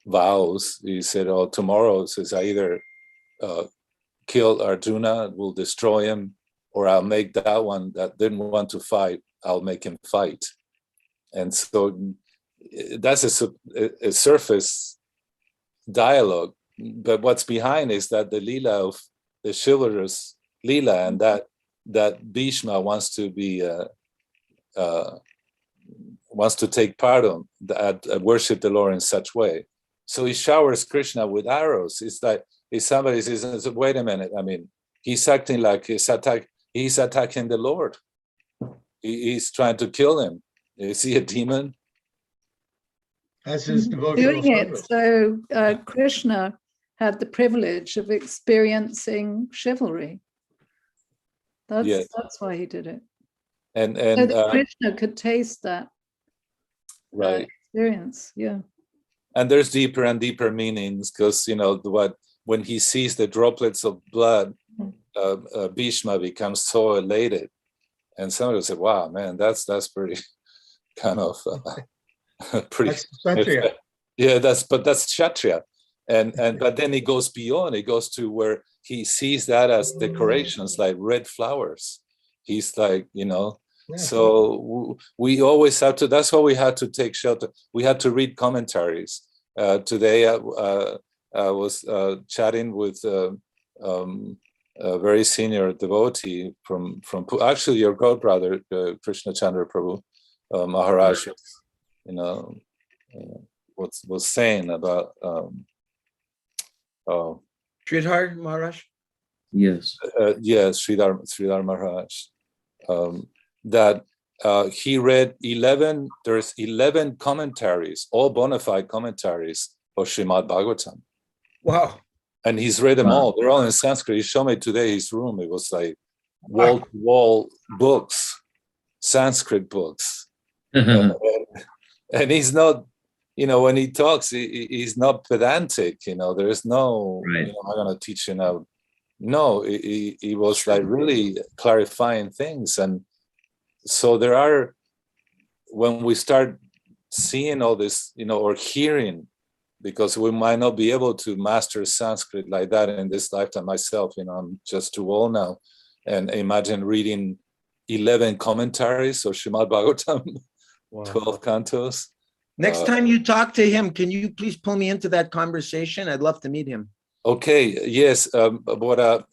vows, he said, "Oh, tomorrow, says I either kill Arjuna, will destroy him, or I'll make that one that didn't want to fight, I'll make him fight." And so that's a surface dialogue, but what's behind is that the Leela of the chivalrous Leela, and that Bhishma wants to be wants to take part on that, worship the Lord in such way. So he showers Krishna with arrows. It's like if somebody says, "Wait a minute," I mean, he's acting like he's attacking the Lord. He's trying to kill him. Is he a demon? as his devotional doing it. service. So Krishna had the privilege of experiencing chivalry. Yes. That's why he did it. And So that Krishna could taste that right. experience. Yeah. And there's deeper and deeper meanings, because when he sees the droplets of blood, Bhishma becomes so elated, and somebody will say, "Wow, man, that's pretty kind of pretty." That's Kshatriya. Yeah, that's Kshatriya, but then it goes beyond. It goes to where he sees that as decorations, like red flowers. He's like, Yeah. So we always have to. That's why we had to take shelter. We had to read commentaries. Today I was chatting with a very senior devotee from actually your godbrother, Krishna Chandra Prabhu Maharaj. Was saying about Sridhar Maharaj. Yes. yes, Sridhar Maharaj, that he read 11. There's 11 commentaries, all bona fide commentaries of Srimad Bhagavatam. Wow. And he's read them Wow. all. They're all in Sanskrit. He showed me today his room. It was like wall-to-wall books, Sanskrit books. And he's not, when he talks, he's not pedantic. There is no, Right. I'm going to teach you now. No, he was like really clarifying things. And so there are, when we start seeing all this, or hearing, because we might not be able to master Sanskrit like that in this lifetime myself, I'm just too old now. And imagine reading 11 commentaries of Srimad Bhagavatam, Wow. 12 cantos. Next time you talk to him, can you please pull me into that conversation? I'd love to meet him. Okay, yes, but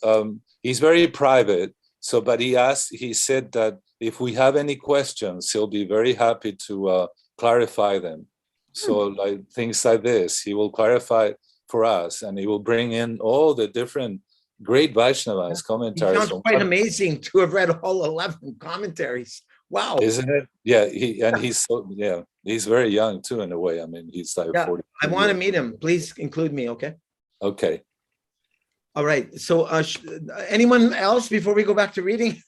he's very private. So, but he said that if we have any questions, he'll be very happy to clarify them. So like things like this, he will clarify for us, and he will bring in all the different great Vaishnavas commentaries. It sounds quite amazing to have read all 11 commentaries. Wow. Isn't it? Yeah, he's very young too, in a way. I mean, he's like 40. I want to meet him. Please include me, okay? Okay. All right. So anyone else before we go back to reading?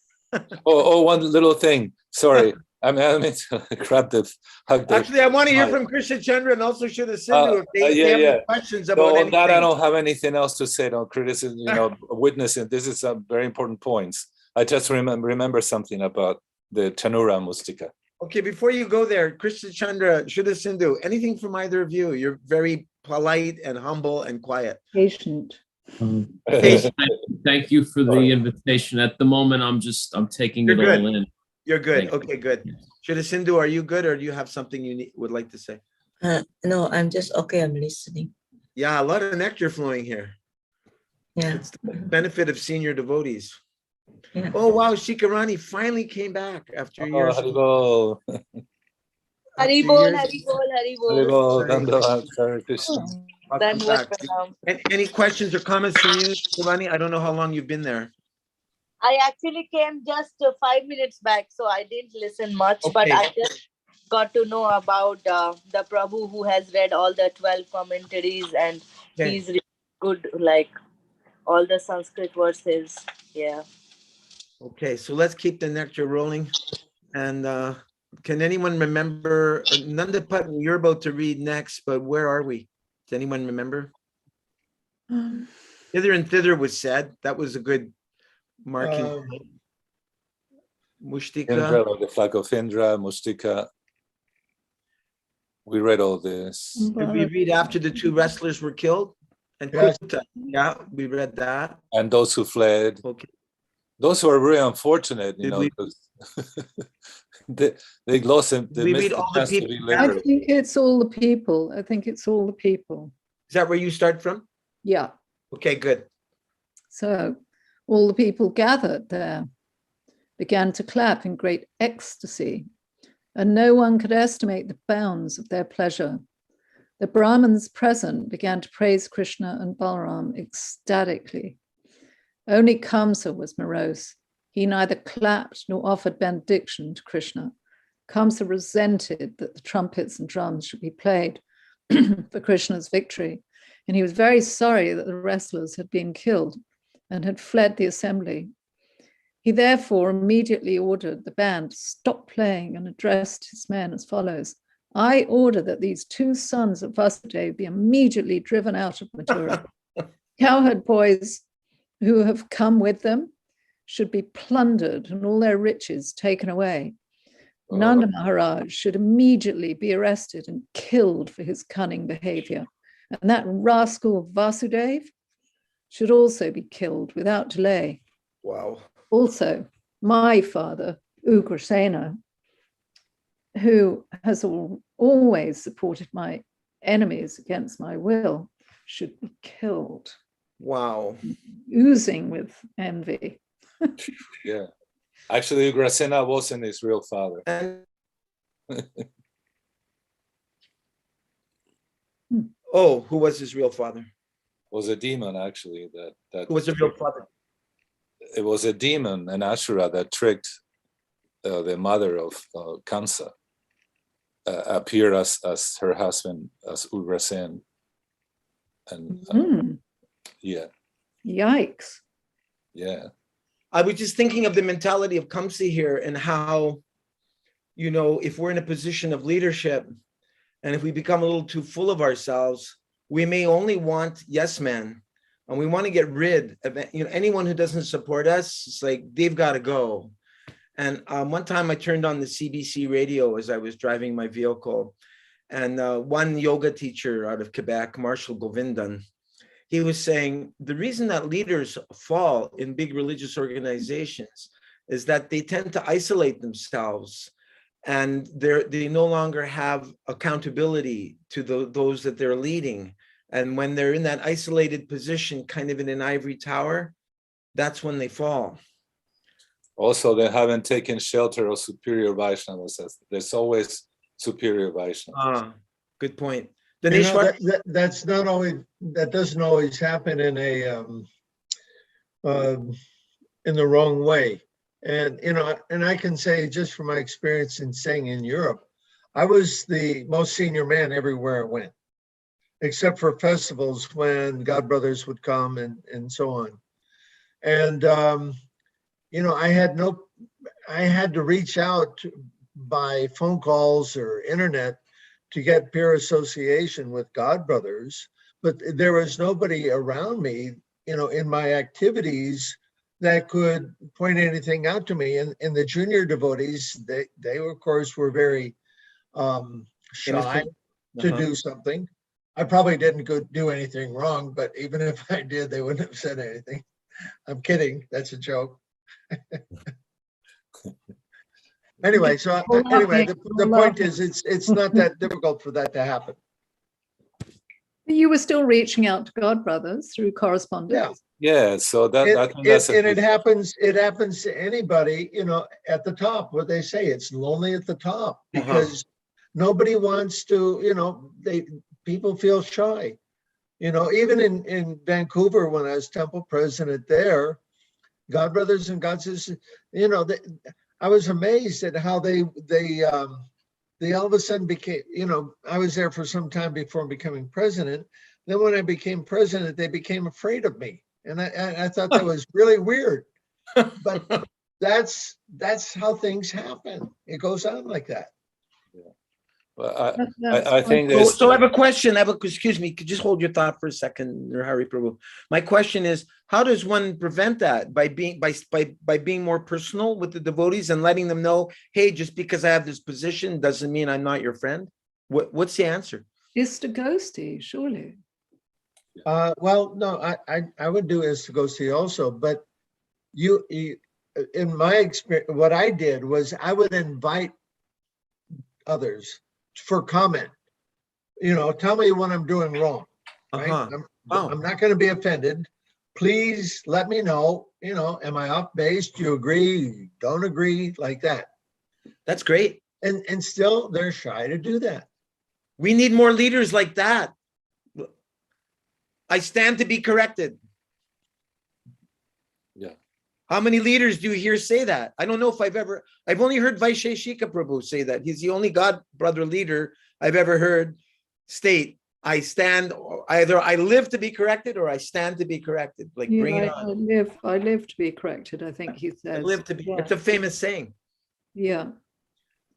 one little thing. Sorry. I mean to grab the hug. Actually, I want to hear from Krishna Chandra and also Shuddha Sindhu if they have any questions about anything. That I don't have anything else to say. Don't criticism, witnessing. This is a very important points. I just remember something about the Tanura Mustika. Okay, before you go there, Krishna Chandra, Shuddha Sindhu, anything from either of you? You're very polite and humble and quiet. Patient. Thank you for the invitation. At the moment, I'm taking it all in. You're good. Thank you. Okay, good. Shuddha Sindhu, are you good, or do you have something you would like to say? No, I'm just okay. I'm listening. Yeah, a lot of nectar flowing here. Yeah. It's the benefit of senior devotees. Yeah. Oh, wow. Shikarani finally came back after years. Haribol. Haribol, Haribol, Haribol. Hare Krishna. Welcome back. Any questions or comments from you, Shikarani? I don't know how long you've been there. I actually came just 5 minutes back, so I didn't listen much, Okay. but I just got to know about the Prabhu who has read all the 12 commentaries, and he's really good, like all the Sanskrit verses. Yeah. Okay, so let's keep the nectar rolling. And can anyone remember, Nandapat, you're about to read next, but where are we? Does anyone remember? Hither and thither was said. That was a good marking. Mustika. Indra, the flag of Indra, Mustika. We read all this. Did we read after the two wrestlers were killed? And Yes. Kuta? Yeah, we read that. And those who fled. Okay. Those who are really unfortunate, Did we- because they lost them. They We missed read the all the chance to people be I liberated. think it's all the people. I think it's all the people. Is that where you start from? Yeah. Okay, good. So all the people gathered there began to clap in great ecstasy, and no one could estimate the bounds of their pleasure. The Brahmins present began to praise Krishna and Balaram ecstatically. Only Kamsa was morose. He neither clapped nor offered benediction to Krishna. Kamsa resented that the trumpets and drums should be played for Krishna's victory, and he was very sorry that the wrestlers had been killed and had fled the assembly. He therefore immediately ordered the band to stop playing and addressed his men as follows: I order that these two sons of Vasudeva be immediately driven out of Mathura. Cowherd boys who have come with them should be plundered and all their riches taken away. Nanda Maharaj should immediately be arrested and killed for his cunning behavior. And that rascal Vasudeva should also be killed without delay. Wow. Also, my father, Ugrasena, who has always supported my enemies against my will, should be killed. Wow. Oozing with envy. Yeah. Actually, Ugrasena wasn't his real father. Oh, who was his real father? Was a demon, actually. Who was the real father? It was a demon, an Ashura, that tricked the mother of Kamsa, appeared as her husband, as Ugrasen. And yeah. Yikes. Yeah. I was just thinking of the mentality of Kamsa here and how, you know, if we're in a position of leadership and if we become a little too full of ourselves, we may only want yes men, and we want to get rid of, you know, anyone who doesn't support us. It's like they've got to go. And one time I turned on the CBC radio as I was driving my vehicle, and one yoga teacher out of Quebec, Marshall Govindan, he was saying the reason that leaders fall in big religious organizations is that they tend to isolate themselves, and they no longer have accountability to those that they're leading. And when they're in that isolated position, kind of in an ivory tower, that's when they fall. Also, they haven't taken shelter of superior Vaishnavas. There's always superior Vaishnavas. Ah, good point. You Dinesh, know, that's not always, that doesn't always happen in the wrong way. And, you know, and I can say just from my experience in staying in Europe, I was the most senior man everywhere I went, except for festivals when God Brothers would come and so on. And, you know, I had to reach out by phone calls or internet to get peer association with God Brothers, but there was nobody around me, you know, in my activities that could point anything out to me. And the junior devotees, they of course were very shy to do something. I probably didn't do anything wrong, but even if I did, they wouldn't have said anything. I'm kidding. That's a joke. Anyway, so anyway, the point is it's not that difficult for that to happen. You were still reaching out to God Brothers through correspondence. Yeah, so it happens to anybody, you know, at the top. What they say, it's lonely at the top because nobody wants to, you know, people feel shy. You know, even in Vancouver, when I was temple president there, God Brothers and God Sisters, you know, I was amazed at how they all of a sudden became, you know, I was there for some time before becoming president. Then when I became president, they became afraid of me. And I thought that was really weird. But that's how things happen. It goes on like that. Yeah. Well, I think there's... So I have a question. Excuse me, just hold your thought for a second, Hari Prabhu. My question is, how does one prevent that? By being more personal with the devotees and letting them know, hey, just because I have this position doesn't mean I'm not your friend? What's the answer? Istagosti, surely. Well, no, I would do Istagosti also, but you in my experience, what I did was I would invite others for comment. You know, tell me when I'm doing wrong. Right? I'm not going to be offended. Please let me know. You know, am I off base? Do you agree? Don't agree? Like that. That's great. And still, they're shy to do that. We need more leaders like that. I stand to be corrected. Yeah. How many leaders do you hear say that? I don't know if I've only heard Vaisheshika Prabhu say that. He's the only God brother leader I've ever heard state, I stand, either I live to be corrected or I stand to be corrected. Like, Yeah, bring it on. I live to be corrected, I think he I says. live to be. Yeah. It's a famous saying. Yeah.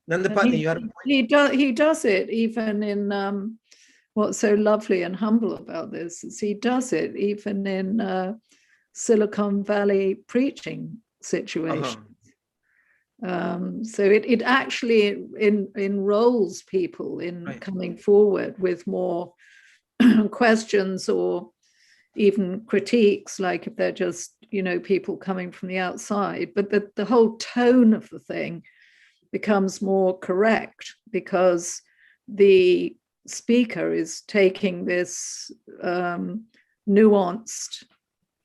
Nanda And Patni, you had a point. he does it even in what's so lovely and humble about this is he does it even in Silicon Valley preaching situations. So it actually enrolls people in Right. coming forward with more questions or even critiques, like if they're just, people coming from the outside. But the whole tone of the thing becomes more correct because the speaker is taking this nuanced,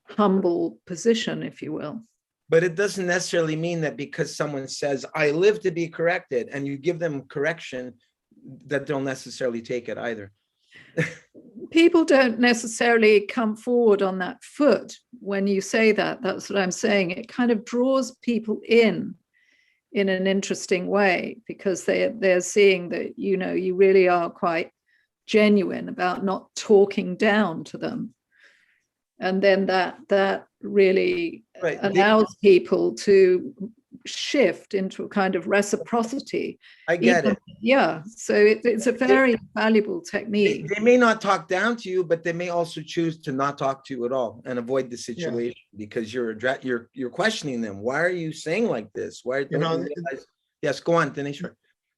humble position, if you will. But it doesn't necessarily mean that because someone says, I live to be corrected, and you give them correction, that they'll necessarily take it either. People don't necessarily come forward on that foot when you say that. That's what I'm saying. It kind of draws people in an interesting way because they're seeing that, you really are quite genuine about not talking down to them. And then that really Right. allows people to shift into a kind of reciprocity. I get it. Yeah. So it's a very valuable technique. They may not talk down to you, but they may also choose to not talk to you at all and avoid the situation because you're questioning them. Why are you saying like this? Why don't you realize? Yes, go on, Dinesh.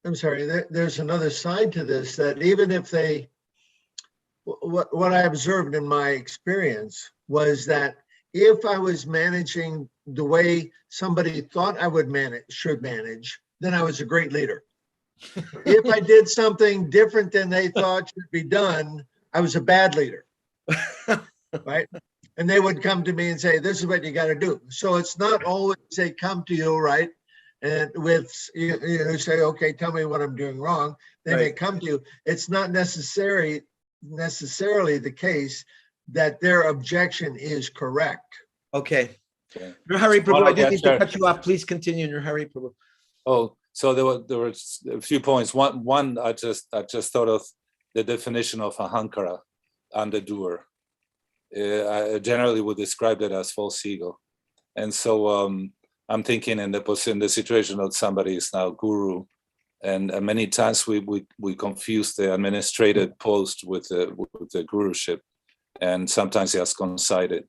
I'm sorry. There's another side to this that even if they, what I observed in my experience was that if I was managing the way somebody thought I should manage, then I was a great leader. If I did something different than they thought should be done, I was a bad leader, right? And they would come to me and say, this is what you got to do. So it's not always they come to you, right? And with, you say, okay, tell me what I'm doing wrong. They may come to you. It's not necessarily the case that their objection is correct. Okay. Okay. Nurhari Prabhu, I didn't mean to cut you off. Please continue, Nurhari Prabhu. Oh, so there were a few points. One I just thought of the definition of ahankara, I'm the doer. I generally would describe it as false ego. And so I'm thinking in the situation that somebody is now guru, and many times we confuse the administrative post with the guruship, and sometimes it's coincided.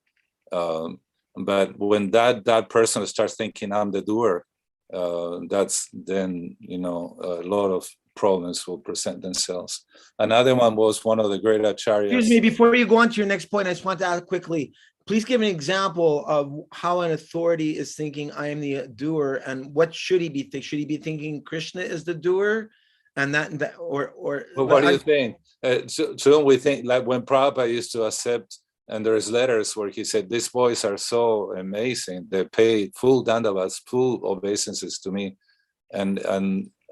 But when that person starts thinking I'm the doer, that's then a lot of problems will present themselves. Another one was one of the great acharyas. Excuse me, before you go on to your next point, I just want to ask quickly, please give an example of how an authority is thinking I am the doer, and what should he be thinking? Should he be thinking Krishna is the doer? And that or well, what do you think? Shouldn't we think like when Prabhupada used to accept, and there's letters where he said, these boys are so amazing. They pay full dandavats, full obeisances to me. And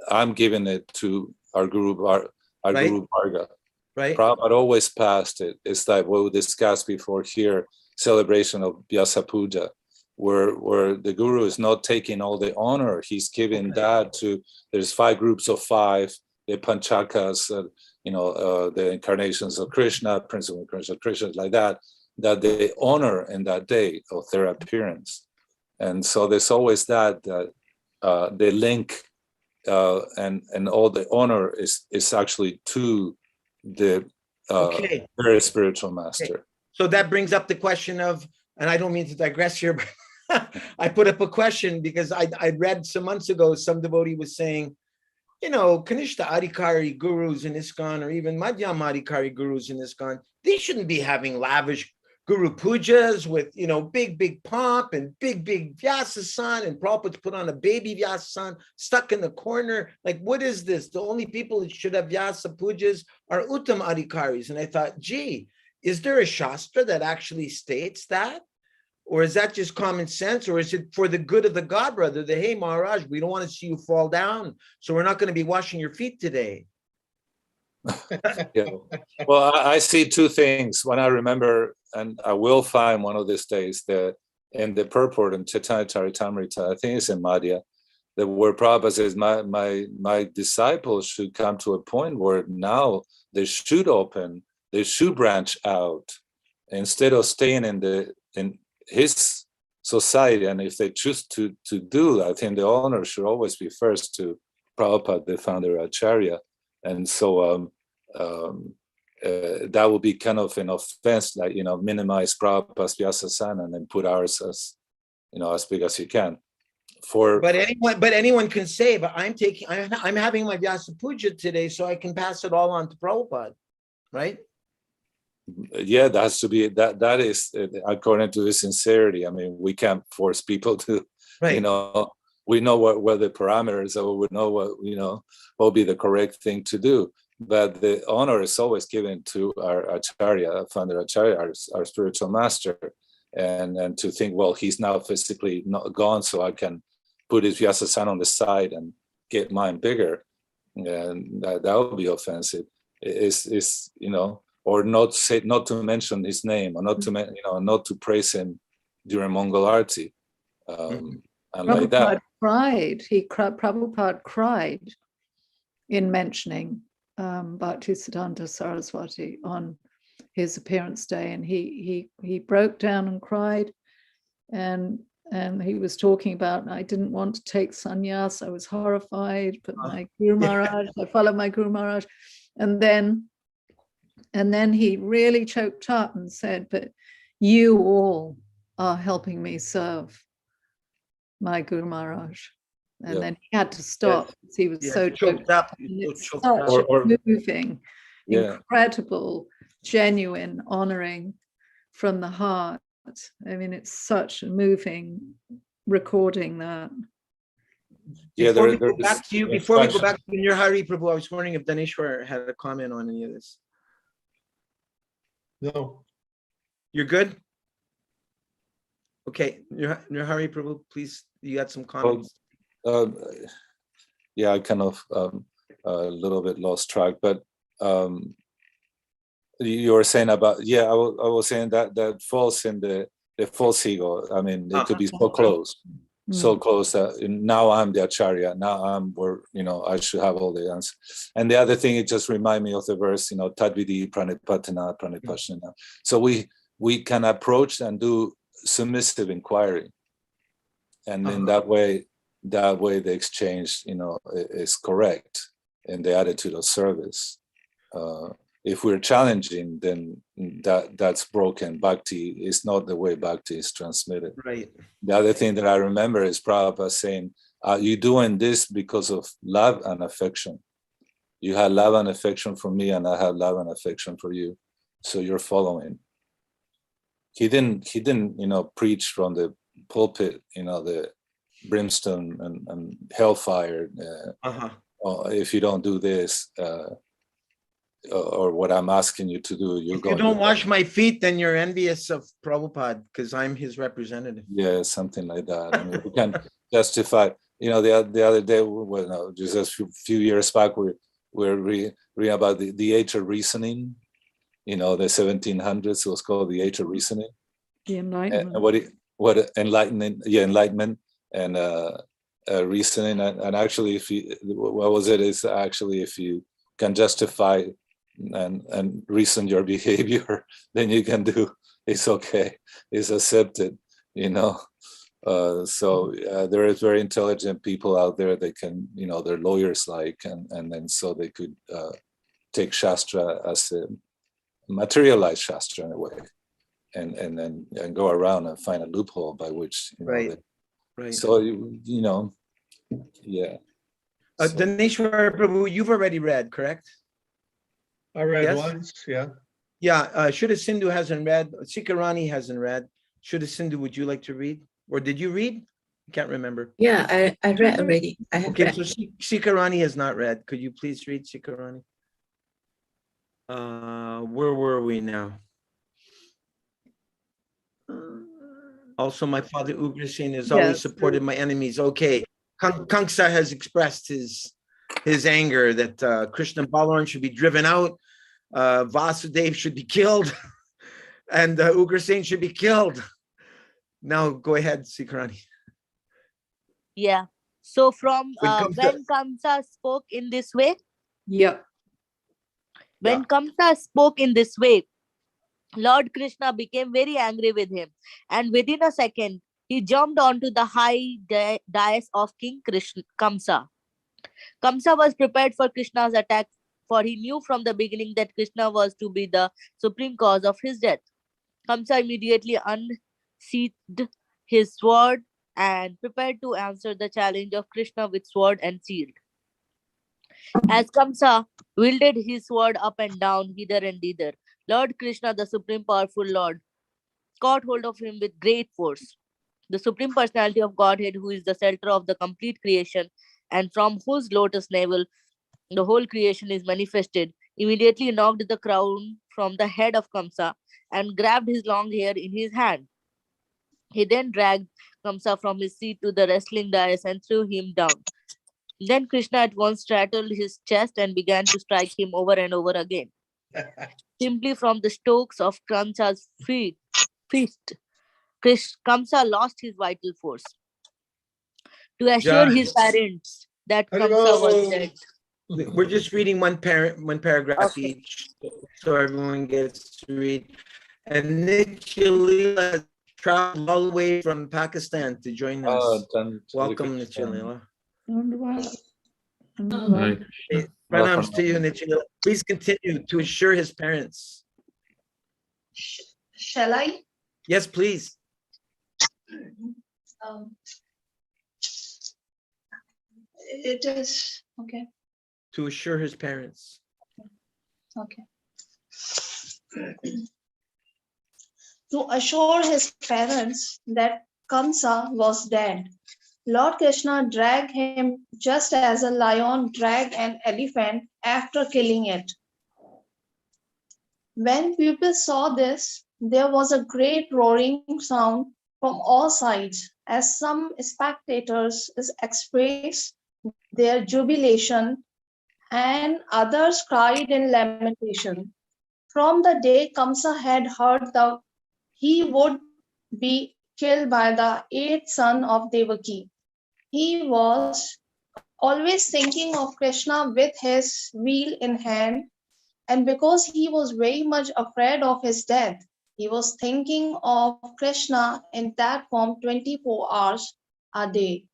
I'm giving it to our Guru, our Guru Varga. Right. Prabhupada always passed it. It's like what we discussed before here, celebration of Vyasa Puja, where the Guru is not taking all the honor. He's giving that to, there's 5 groups of 5, the Panchakas, the incarnations of Krishna, principal incarnations of Krishna, like that they honor in that day of their appearance. And so there's always that they link and all the honor is actually to the very spiritual master. Okay. So that brings up the question of, and I don't mean to digress here, but I put up a question because I read some months ago, some devotee was saying, Kanishta Adhikari gurus in ISKCON, or even Madhyama Adhikari gurus in ISKCON, they shouldn't be having lavish guru pujas with, big pomp and big Vyasasan, and Prabhupada's put on a baby Vyasasan stuck in the corner. Like, what is this? The only people that should have Vyasa pujas are Uttam Adhikaris. And I thought, gee, is there a Shastra that actually states that? Or is that just common sense? Or is it for the good of the God brother that, hey, Maharaj, we don't want to see you fall down, so we're not going to be washing your feet today? Yeah. Well, I see 2 things. When I remember, and I will find one of these days, that in the purport in Chaitanya Charitamrita, I think it's in Madhya, that where Prabhupada says, my disciples should come to a point where now they should open they should branch out instead of staying in his society. And if they choose to do, I think the honor should always be first to Prabhupada, the founder Acharya. And so that would be kind of an offense, like, minimize Prabhupada's Vyasasana and then put ours as, as big as you can. But anyone can say, but I'm having my Vyasa Puja today, so I can pass it all on to Prabhupada, right? Yeah, that has to be, that is according to his sincerity. I mean, we can't force people to, right. We know what the parameters are, we know what will be the correct thing to do. But the honor is always given to our Acharya, founder Acharya, our spiritual master. And to think, well, he's now physically not gone, so I can put his Vyasasana on the side and get mine bigger. And that would be offensive. Is or not to mention his name, or not to not to praise him during Mongol Arati. And like that. Prabhupada cried in mentioning Bhaktisiddhanta Saraswati on his appearance day, and he broke down and cried, and he was talking about, I didn't want to take sannyas, I was horrified, but my Guru Maharaj, I followed my Guru Maharaj, and then he really choked up and said, but you all are helping me serve my Guru Maharaj. And then he had to stop because he was so choked up. It's such a moving, incredible, genuine honoring from the heart. I mean, it's such a moving recording that. Before we go back to your Hari Prabhu, I was wondering if Daneshwar had a comment on any of this. No. You're good? Okay, your Hari Prabhu, please, you got some comments. Yeah, I kind of a little bit lost track, but you were saying about, I was saying that falls in the false ego. I mean, it could be so close, that now I'm the Acharya, now I'm where, I should have all the answers. And the other thing, it just reminds me of the verse, Tadvidi pranipatana pranipasana. So we can approach and do submissive inquiry. And in that way the exchange, is correct in the attitude of service. If we're challenging, then that's broken. Bhakti is not the way Bhakti is transmitted. Right. The other thing that I remember is Prabhupada saying, you're doing this because of love and affection. You had love and affection for me, and I have love and affection for you. So you're following. He didn't, preach from the pulpit, the brimstone and hellfire. If you don't do this, or what I'm asking you to do, if you don't wash my feet, then you're envious of Prabhupada because I'm his representative. Yeah, something like that. I mean, we can justify. The other day, just a few years back, we're reading about the age of reasoning. The 1700s was called the age of reasoning. The Enlightenment. And what enlightenment? Yeah, enlightenment and reasoning. And actually, if you can justify and reason your behavior, then you can do, it's okay, it's accepted, so there is very intelligent people out there that can, they're lawyers and then so they could take Shastra as a materialized Shastra in a way, and then go around and find a loophole by which, right. So, yeah. Daneshwar Prabhu, you've already read, correct? I read once, yeah. Yeah, Shuddha Sindhu hasn't read. Sikarani hasn't read. Shuddha Sindhu, would you like to read? Or did you read? I can't remember. Yeah, I read already. I have read. So Sikarani has not read. Could you please read Sikarani? Where were we now? Also, my father Ugrasen has always supported my enemies. Okay, Kamsa has expressed his anger that Krishna and Balaram should be driven out, Vasudev should be killed, and Ugrasen should be killed. Now go ahead, Sikarani. Yeah. So from when Kamsa spoke in this way? Yep. When Kamsa spoke in this way, Lord Krishna became very angry with him, and within a second, he jumped onto the high dais of King Kamsa. Kamsa was prepared for Krishna's attack, for he knew from the beginning that Krishna was to be the supreme cause of his death. Kamsa immediately unsheathed his sword and prepared to answer the challenge of Krishna with sword and shield. As Kamsa wielded his sword up and down, hither and thither, Lord Krishna, the supreme powerful Lord, caught hold of him with great force. The Supreme Personality of Godhead, who is the center of the complete creation and from whose lotus navel the whole creation is manifested, immediately knocked the crown from the head of Kamsa and grabbed his long hair in his hand. He then dragged Kamsa from his seat to the wrestling dais and threw him down. Then Krishna at once straddled his chest and began to strike him over and over again. Simply from the strokes of Kamsa's fist, Kamsa lost his vital force. To assure his parents that Kamsa was dead. We're just reading one paragraph each, so everyone gets to read. And Nityalila traveled all the way from Pakistan to join us. Welcome, Nityalila. Pranams to you, Nityalila. Please continue to assure his parents. Shall I? Yes, please. It is okay. To assure his parents. Okay. To assure his parents that Kamsa was dead, Lord Krishna dragged him just as a lion drags an elephant after killing it. When people saw this, there was a great roaring sound from all sides as some spectators expressed their jubilation and others cried in lamentation. From the day Kamsa had heard that he would be killed by the eighth son of Devaki, he was always thinking of Krishna with his wheel in hand, and because he was very much afraid of his death, he was thinking of Krishna in that form 24 hours a day,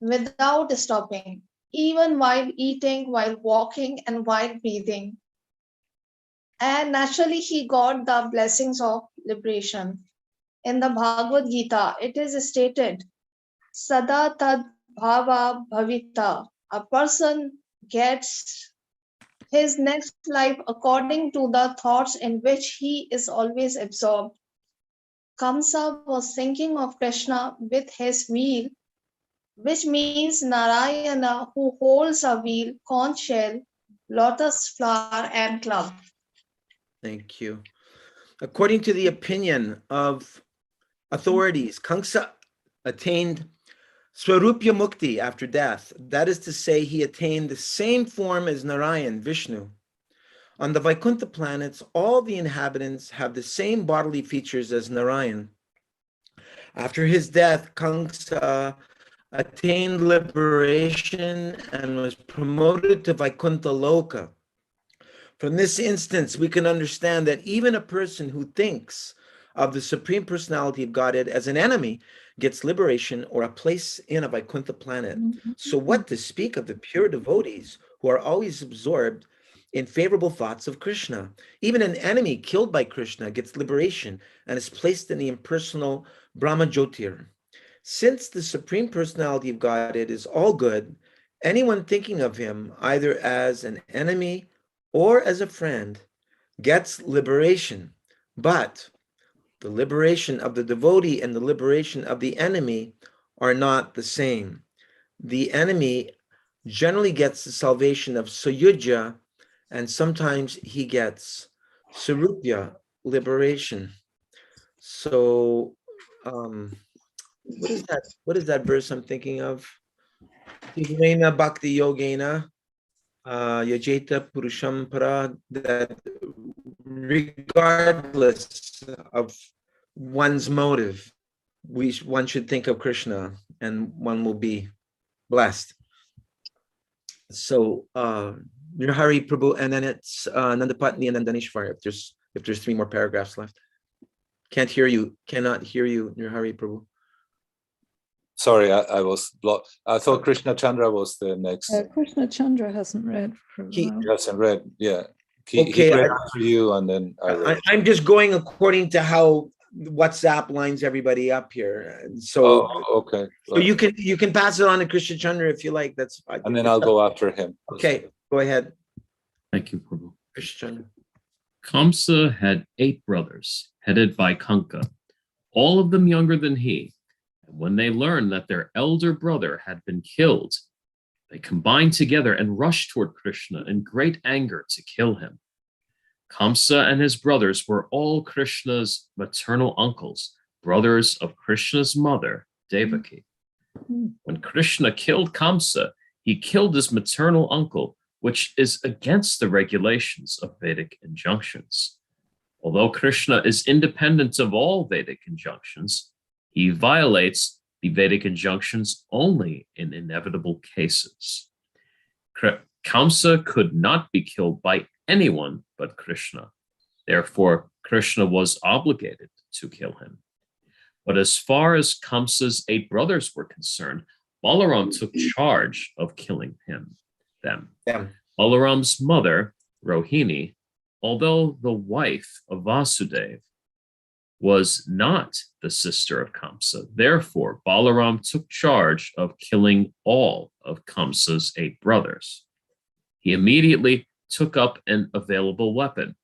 without stopping, even while eating, while walking, and while breathing. And naturally, he got the blessings of liberation. In the Bhagavad Gita, it is stated, Sada tad bhava bhavita. A person gets his next life according to the thoughts in which he is always absorbed. Kamsa was thinking of Krishna with his wheel, which means Narayana, who holds a wheel, conch shell, lotus flower, and club. Thank you. According to the opinion of authorities, Kamsa attained Swarupya Mukti after death. That is to say, he attained the same form as Narayan, Vishnu. On the Vaikuntha planets, all the inhabitants have the same bodily features as Narayan. After his death, Kamsa attained liberation and was promoted to Vaikuntha Loka. From this instance, we can understand that even a person who thinks of the Supreme Personality of Godhead as an enemy gets liberation or a place in a Vaikuntha planet. So what to speak of the pure devotees who are always absorbed in favorable thoughts of Krishna? Even an enemy killed by Krishna gets liberation and is placed in the impersonal Brahma Jyotir. Since the Supreme Personality of Godhead is all good, anyone thinking of him either as an enemy or as a friend gets liberation. But the liberation of the devotee and the liberation of the enemy are not the same. The enemy generally gets the salvation of Sayujya, and sometimes he gets Sarupya, liberation. So, what is that verse I'm thinking of? Tigrena Bhakti Yogena Yajeta Purusham Para, that regardless of one's motive, one should think of Krishna and one will be blessed. So Nirhari Prabhu, and then it's Nandapatni and then Danishvar. If there's 3 more paragraphs left. Can't hear you. Cannot hear you, Nirhari Prabhu. Sorry, I was blocked. I thought Krishna Chandra was the next. Krishna Chandra hasn't read for a while. He hasn't read. Yeah. He read after you, and then I read. I'm just going according to how WhatsApp lines everybody up here. And so, okay. So you can pass it on to Krishna Chandra if you like. That's fine. And then I'll go after him. Okay, go ahead. Thank you, Prabhu. Krishna Chandra. Kamsa had 8 brothers, headed by Kanka, all of them younger than he. And when they learned that their elder brother had been killed, they combined together and rushed toward Krishna in great anger to kill him. Kamsa and his brothers were all Krishna's maternal uncles, brothers of Krishna's mother, Devaki. When Krishna killed Kamsa, he killed his maternal uncle, which is against the regulations of Vedic injunctions. Although Krishna is independent of all Vedic injunctions, he violates the Vedic injunctions only in inevitable cases. Kamsa could not be killed by anyone but Krishna. Therefore, Krishna was obligated to kill him. But as far as Kamsa's 8 brothers were concerned, Balaram took charge of killing them. Balaram's mother, Rohini, although the wife of Vasudeva, was not the sister of Kamsa. Therefore, Balaram took charge of killing all of Kamsa's 8 brothers. He immediately took up an available weapon,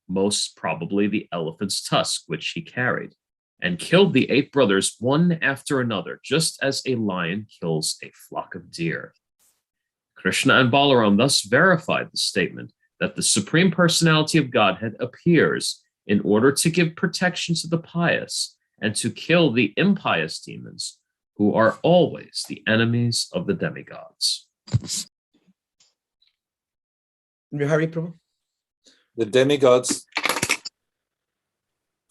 most probably the elephant's tusk, which he carried, and killed the 8 brothers one after another, just as a lion kills a flock of deer. Krishna and Balaram thus verified the statement that the Supreme Personality of Godhead appears in order to give protection to the pious and to kill the impious demons, who are always the enemies of the demigods. Hari Prabhu. The demigods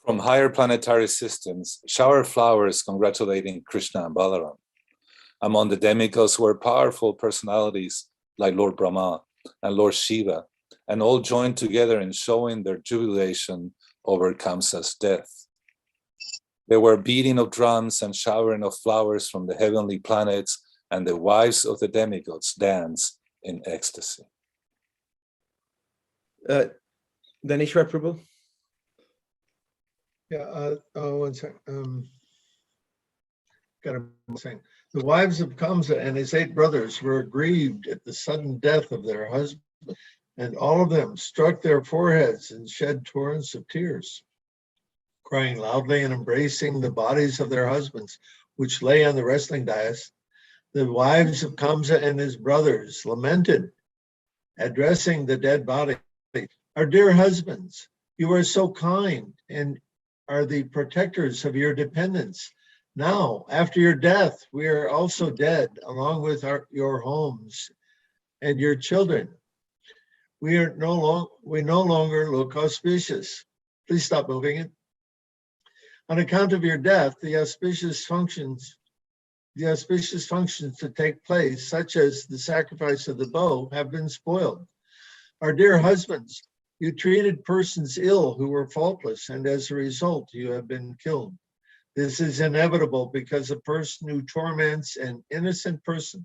from higher planetary systems shower flowers congratulating Krishna and Balaram. Among the demigods were powerful personalities like Lord Brahma and Lord Shiva, and all joined together in showing their jubilation over Kamsa's death. There were beating of drums and showering of flowers from the heavenly planets, and the wives of the demigods danced in ecstasy. Danishwar Prabhu? Yeah, one second. Got a thing. The wives of Kamsa and his 8 brothers were aggrieved at the sudden death of their husband, and all of them struck their foreheads and shed torrents of tears, crying loudly and embracing the bodies of their husbands, which lay on the wrestling dais. The wives of Kamsa and his brothers lamented, addressing the dead body. Our dear husbands, you are so kind and are the protectors of your dependents. Now, after your death, we are also dead, along with your homes and your children. We no longer look auspicious. Please stop moving it. On account of your death, the auspicious functions to take place, such as the sacrifice of the bow, have been spoiled. Our dear husbands, you treated persons ill who were faultless, and as a result, you have been killed. This is inevitable because a person who torments an innocent person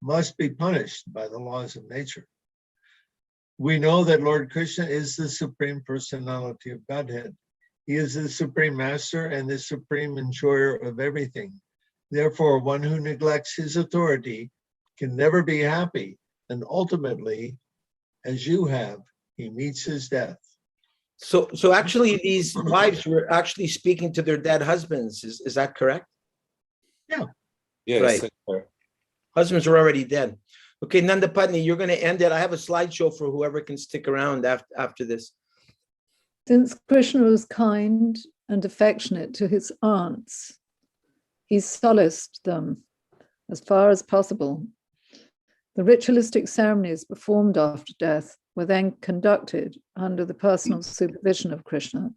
must be punished by the laws of nature. We know that Lord Krishna is the Supreme Personality of Godhead. He is the Supreme Master and the Supreme Enjoyer of everything. Therefore, one who neglects his authority can never be happy, and ultimately, as you have, he meets his death. So actually, these wives were actually speaking to their dead husbands. Is that correct? Yeah. Yes. Right. Husbands were already dead. Okay, Nandapatni, you're going to end it. I have a slideshow for whoever can stick around after this. Since Krishna was kind and affectionate to his aunts, he solaced them as far as possible. The ritualistic ceremonies performed after death were then conducted under the personal supervision of Krishna,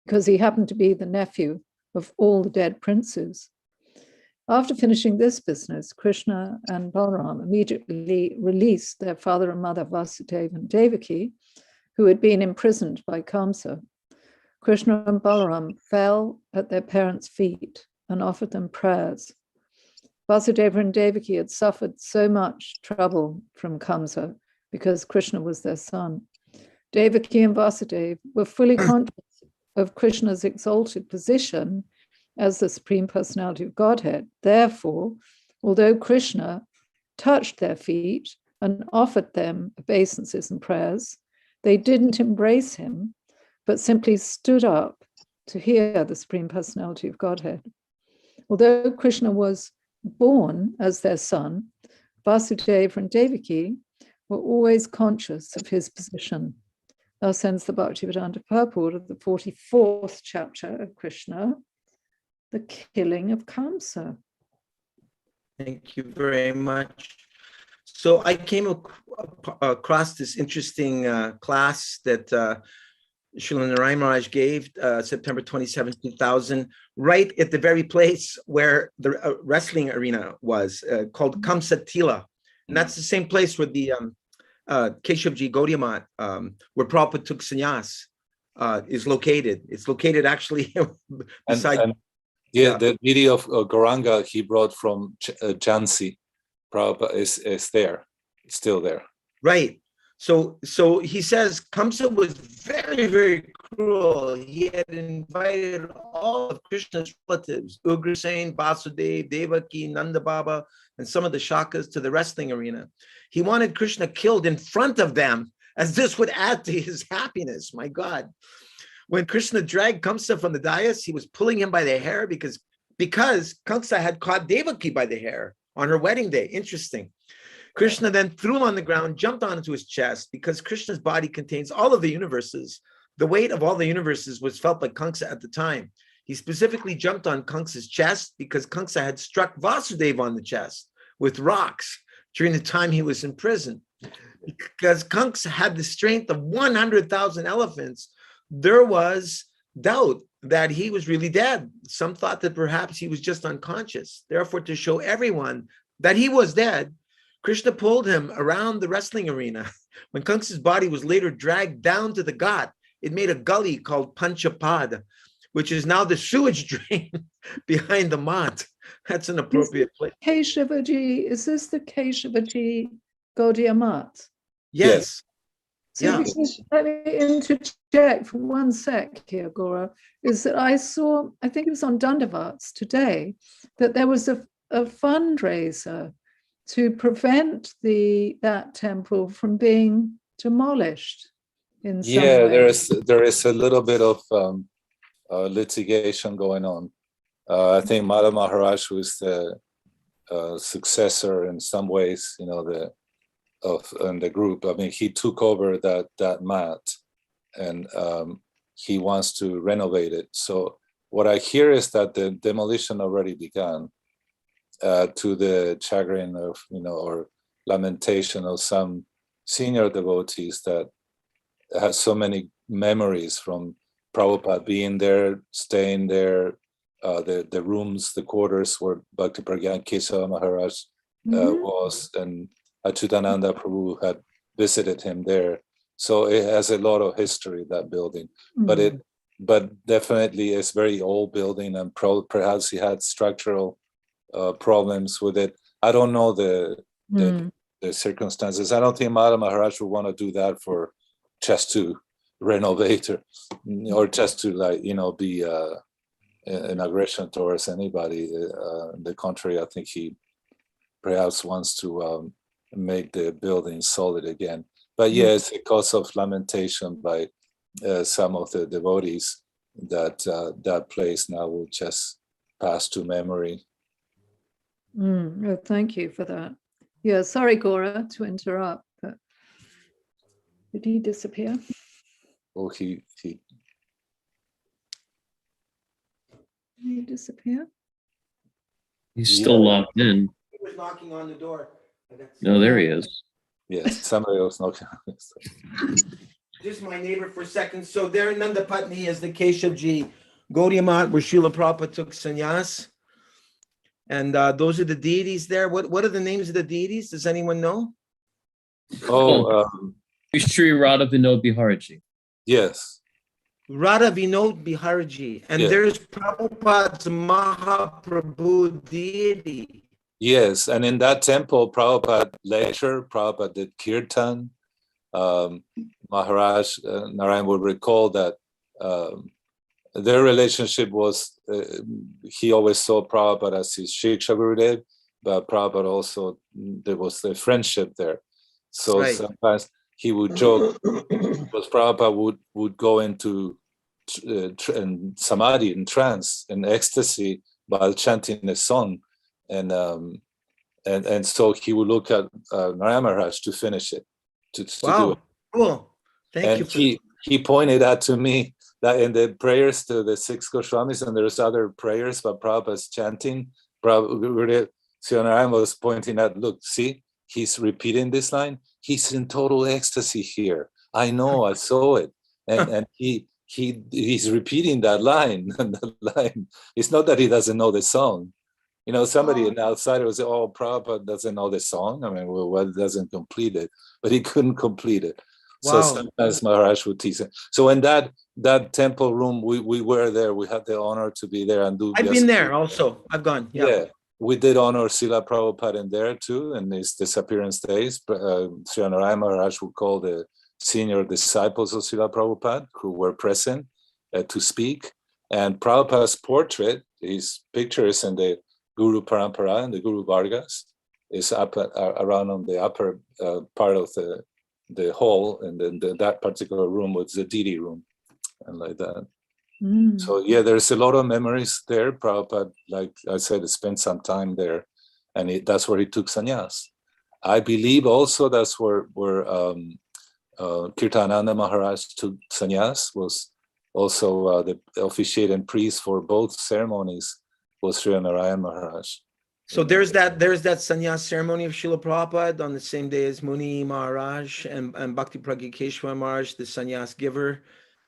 because he happened to be the nephew of all the dead princes. After finishing this business, Krishna and Balaram immediately released their father and mother Vasudeva and Devaki, who had been imprisoned by Kamsa. Krishna and Balaram fell at their parents' feet and offered them prayers. Vasudeva and Devaki had suffered so much trouble from Kamsa because Krishna was their son. Devaki and Vasudeva were fully conscious of Krishna's exalted position as the Supreme Personality of Godhead. Therefore, although Krishna touched their feet and offered them obeisances and prayers, they didn't embrace him, but simply stood up to hear the Supreme Personality of Godhead. Although Krishna was born as their son, Vasudeva and Devaki were always conscious of his position. Thus ends the Bhaktivedanta purport of the 44th chapter of Krishna, the killing of Kamsa. Thank you very much. So I came across this interesting class that Srila Narayan Maharaj gave September 27, 2000, right at the very place where the wrestling arena was, called Kamsa Tila. And that's the same place where the Keshavji Gaudiya Math, where Prabhupada took sannyas, is located. It's located actually beside... The video of Gauranga he brought from Jhansi, Prabhupada is there, it's still there. Right. So he says Kamsa was very, very cruel. He had invited all of Krishna's relatives, Ugrasen, Vasudeva, Devaki, Nanda Baba, and some of the Shakas to the wrestling arena. He wanted Krishna killed in front of them, as this would add to his happiness. My God. When Krishna dragged Kamsa from the dais, he was pulling him by the hair because Kamsa had caught Devaki by the hair on her wedding day. Interesting. Krishna then threw him on the ground, jumped onto his chest. Because Krishna's body contains all of the universes, the weight of all the universes was felt by Kamsa at the time. He specifically jumped on Kamsa's chest because Kamsa had struck Vasudeva on the chest with rocks during the time he was in prison. Because Kamsa had the strength of 100,000 elephants, there was doubt that he was really dead. Some thought that perhaps he was just unconscious. Therefore, to show everyone that he was dead, Krishna pulled him around the wrestling arena. When Kamsa's body was later dragged down to the ghat, it made a gully called Panchapada, which is now the sewage drain behind the mat. That's an appropriate place. Kesavaji, is this the Kesavaji Gaudiya Math? Yes. So Yeah. let me interject for one sec here, Gora, is that I saw, I think it was on Dandavats today, that there was a fundraiser to prevent that temple from being demolished in some way. there is a little bit of litigation going on. I think Madha Maharaj, who is the successor in some ways, in the group. I mean, he took over that mat, and he wants to renovate it. So what I hear is that the demolition already began, to the chagrin of or lamentation of some senior devotees that have so many memories from Prabhupada being there, staying there, the rooms, the quarters where Bhakti Pragyan Kesava Maharaj was, and Achyutananda Prabhu had visited him there. So it has a lot of history, that building. But definitely it's very old building, and perhaps he had structural problems with it. I don't know the circumstances. I don't think Madha Maharaj would want to do that for just to renovate or just to be an aggression towards anybody. On the contrary, I think he perhaps wants to make the building solid again. But yes, a cause of lamentation by some of the devotees that that place now will just pass to memory. Oh, thank you for that. Yeah, sorry, Gora, to interrupt, but did he disappear? Oh, he Did he disappear? He's still logged in. He was knocking on the door. No, there he is. Yes, somebody else knocking. Just my neighbor for a second. So there in Nanda Patni is the Keshavji Gaudiya Math, where Srila Prabhupada took sannyas. And those are the deities there. What are the names of the deities? Does anyone know? Oh, Sri Radha Vinod Biharji. yes. Radha Vinod Biharji. And Yeah. there's Prabhupada's Mahaprabhu deity. Yes, and in that temple, Prabhupada did kirtan. Maharaj Narayan would recall that their relationship was, he always saw Prabhupada as his Shiksha Gurudev, but Prabhupada also, there was a friendship there. So Right. sometimes he would joke, because Prabhupada would go into samadhi, in trance, in ecstasy, while chanting a song. And so he would look at Narayan Maharaj to finish it, to do it. Cool. Thank you. He pointed out to me that in the prayers to the 6 Goswamis, and there's other prayers, but Prabhupada's chanting, Sri Narayan was pointing out, look, see, he's repeating this line. He's in total ecstasy here. I know, I saw it. And he's repeating that line. It's not that he doesn't know the song. You know, somebody an outsider would say, oh, Prabhupada doesn't know the song. I mean, well, doesn't complete it, but he couldn't complete it. So sometimes Maharaj would tease him. So in that temple room, we were there. We had the honor to be there and do. I've been there also. I've gone. Yeah. We did honor Srila Prabhupada in there too, in his disappearance days. Sri Narayan Maharaj would call the senior disciples of Srila Prabhupada who were present to speak. And Prabhupada's portrait, his picture is in the Guru Parampara and the Guru Vargas, is up around on the upper part of the hall, and then that particular room was the deity room, and like that. So yeah, there's a lot of memories there. Prabhupada, like I said, spent some time there, and that's where he took sannyas. I believe also that's where Kirtananda Maharaj took sannyas, was also the officiating priest for both ceremonies was Sri Narayan Maharaj. So there's that sannyas ceremony of Srila Prabhupada on the same day as Muni Maharaj and Bhakti Pragyakeshwar Maharaj, the sannyas giver,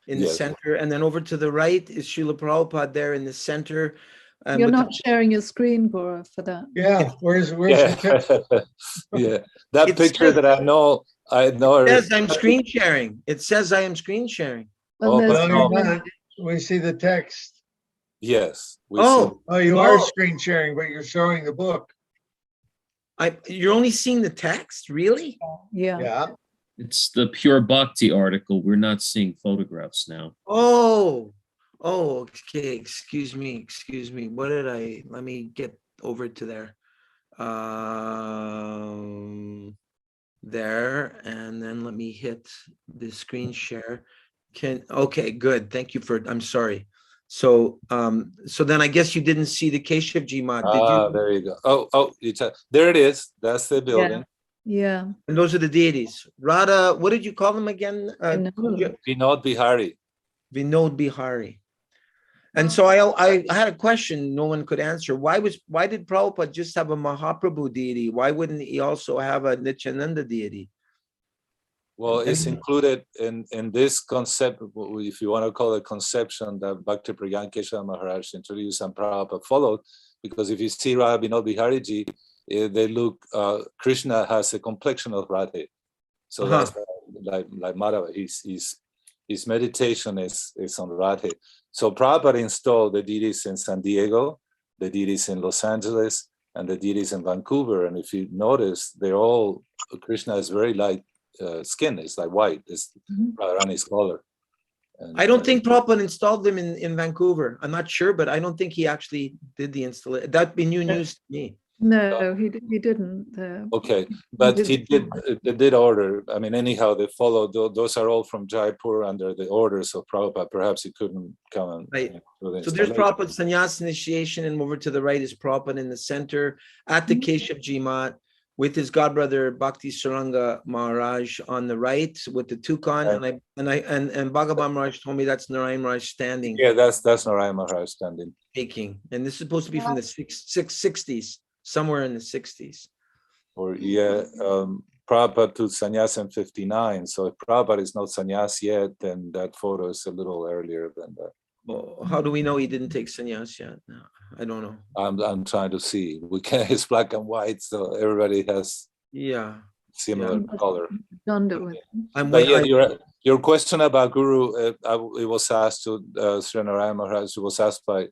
in the center. And then over to the right is Srila Prabhupada there in the center. You're not sharing your screen, Bora, for that. Yeah, where's the text? Yeah, that picture that I know. It says I'm screen sharing. It says I am screen sharing. Well, no, we see the text. Yes. You are screen sharing, but you're showing the book. You're only seeing the text, really? Yeah. It's the Pure Bhakti article. We're not seeing photographs now. Oh, okay. Excuse me. Let me get over to there. There, and then let me hit the screen share. Okay, good. Thank you I'm sorry. So then I guess you didn't see the Keshav Jimat, did you? There you go. There it is. That's the building. Yeah. And those are the deities. Radha, what did you call them again? Vinod Bihari. Vinod Bihari. And so I had a question no one could answer. Why did Prabhupada just have a Mahaprabhu deity? Why wouldn't he also have a Nityananda deity? Well, it's included in this concept, if you want to call it conception, that Bhakti Pragyakeshwar Maharaj introduced and Prabhupada followed. Because if you see Radha Vinod Bihariji, they look, Krishna has a complexion of Radha. So that's like Madhava, his meditation is on Radha. So Prabhupada installed the deities in San Diego, the deities in Los Angeles, and the deities in Vancouver. And if you notice, they're all, Krishna is very light skin, it's like white, it's Radharani's color. I don't think Prabhupada installed them in Vancouver. I'm not sure, but I don't think he actually did the installation. That'd be new news to me. No, he didn't. Okay, but he did order. I mean, anyhow, they followed. Those are all from Jaipur under the orders of Prabhupada. Perhaps he couldn't come. Right. So there's Prabhupada's sannyas initiation, and over to the right is Prabhupada in the center at the Keshav Jimat with his godbrother Bhakti Saranga Maharaj on the right with the Tukan, and Bhagavan Maharaj told me that's Narayan Maharaj standing. Yeah, that's Narayan Maharaj standing. Speaking, and this is supposed to be from the 60s. Somewhere in the 60s. Or Prabhupada took sannyas in 59. So if Prabhupada is not sannyas yet, then that photo is a little earlier than that. Well, how do we know he didn't take sannyas yet? No, I don't know. I'm trying to see. We can. It's black and white, so everybody has Yeah. similar color. Done it with. But yeah, your question about Guru, it was asked to Sri Narayana Maharaj. It was asked by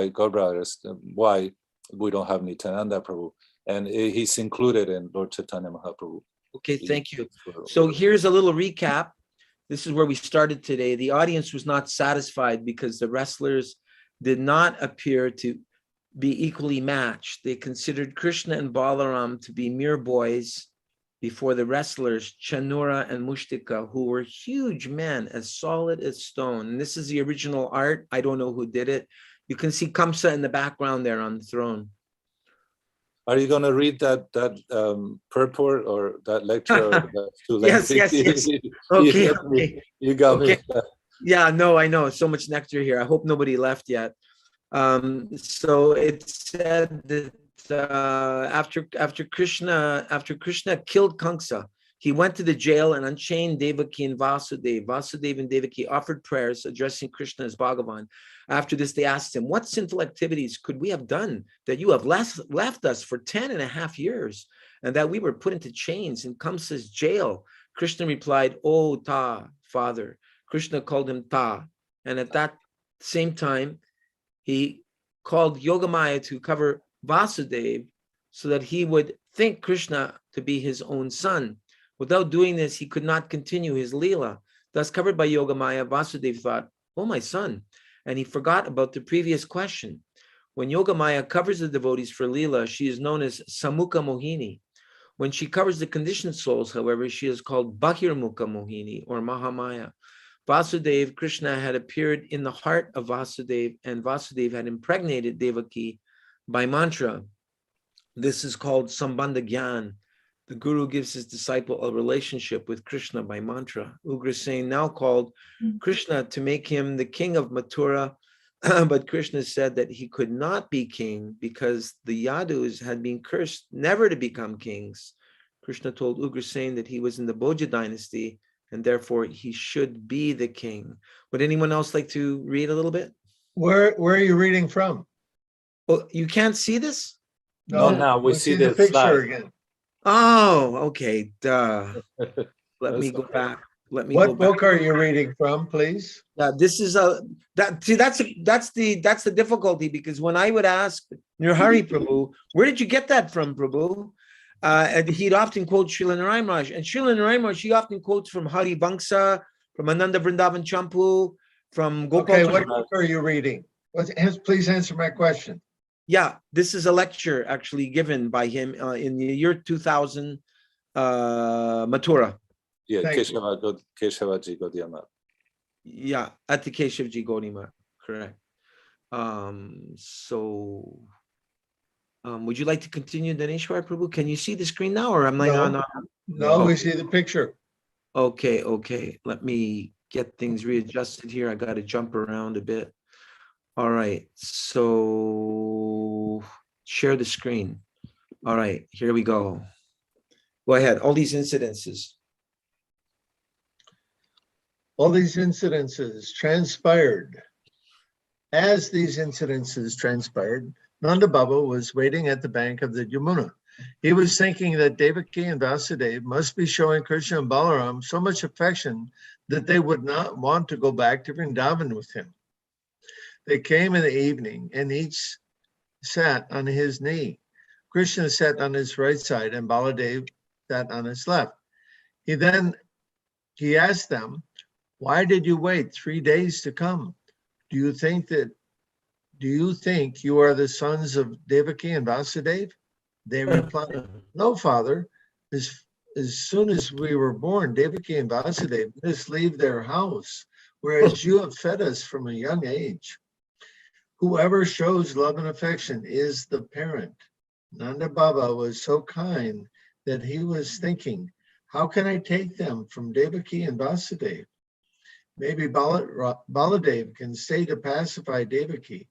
God brothers why we don't have Nityananda Prabhu, and he's included in Lord Chaitanya Mahaprabhu. Okay, thank you. So here's a little recap. This is where we started today. The audience was not satisfied because the wrestlers did not appear to be equally matched. They considered Krishna and Balaram to be mere boys before the wrestlers, Chanura and Mushtika, who were huge men, as solid as stone. And this is the original art. I don't know who did it. You can see Kamsa in the background there on the throne. Are you going to read that purport or that lecture? Or too lengthy? Yes. Okay, you got me. Yeah, no, I know. So much nectar here. I hope nobody left yet. So it said that after Krishna killed Kamsa, he went to the jail and unchained Devaki and Vasudeva. Vasudeva and Devaki offered prayers addressing Krishna as Bhagavan. After this, they asked him, what sinful activities could we have done that you have left us for 10.5 years and that we were put into chains in Kamsa's jail? Krishna replied, oh, Ta, Father. Krishna called him Ta. And at that same time, he called Yogamaya to cover Vasudeva so that he would think Krishna to be his own son. Without doing this, he could not continue his Leela. Thus, covered by Yogamaya, Vasudeva thought, oh, my son. And he forgot about the previous question. When Yogamaya covers the devotees for Leela, she is known as Samukha Mohini. When she covers the conditioned souls, however, she is called Bahirmukha Mohini or Mahamaya. Vasudeva, Krishna had appeared in the heart of Vasudeva, and Vasudeva had impregnated Devaki by mantra. This is called Sambandha Gyan. The Guru gives his disciple a relationship with Krishna by mantra. Ugrasen now called Krishna to make him the king of Mathura, but Krishna said that he could not be king because the Yadus had been cursed never to become kings. Krishna told Ugrasen that he was in the Bhoja dynasty and therefore he should be the king. Would anyone else like to read a little bit? Where are you reading from? Oh, you can't see this? No, now we see the picture slide. again. Oh, okay. Duh. Let me go back. What book are you reading from, please? This is that's the difficulty, because when I would ask Nirhari Prabhu, where did you get that from, Prabhu? And he'd often quote Srila Narayana Maharaj, and Srila Narayana Maharaj, he often quotes from Hari Vamsa, from Ananda Vrindavan Champu, from Gopal. Okay, what book are you reading? Please answer my question. Yeah, this is a lecture actually given by him in the year 2000, Mathura. Yeah, Keshavaji Gaudiya. Yeah, at the Keshavji Gaudiya, correct. Would you like to continue, Daneshwar Prabhu? Can you see the screen now, or am I not? No, we see the picture. Okay. Let me get things readjusted here. I got to jump around a bit. All right, so share the screen. All right, here we go. Go ahead. All these incidences. All these incidences transpired. As these incidences transpired, Nanda Baba was waiting at the bank of the Yamuna. He was thinking that Devaki and Vasudeva must be showing Krishna and Balaram so much affection that they would not want to go back to Vrindavan with him. They came in the evening and each sat on his knee. Krishna sat on his right side and Baladev sat on his left. He asked them, why did you wait 3 days to come? Do you think you are the sons of Devaki and Vasudeva? They replied, no, Father. As soon as we were born, Devaki and Vasudeva let us leave their house, whereas you have fed us from a young age. Whoever shows love and affection is the parent. Nanda Baba was so kind that he was thinking, how can I take them from Devaki and Vasudeva? Maybe Baladev can stay to pacify Devaki.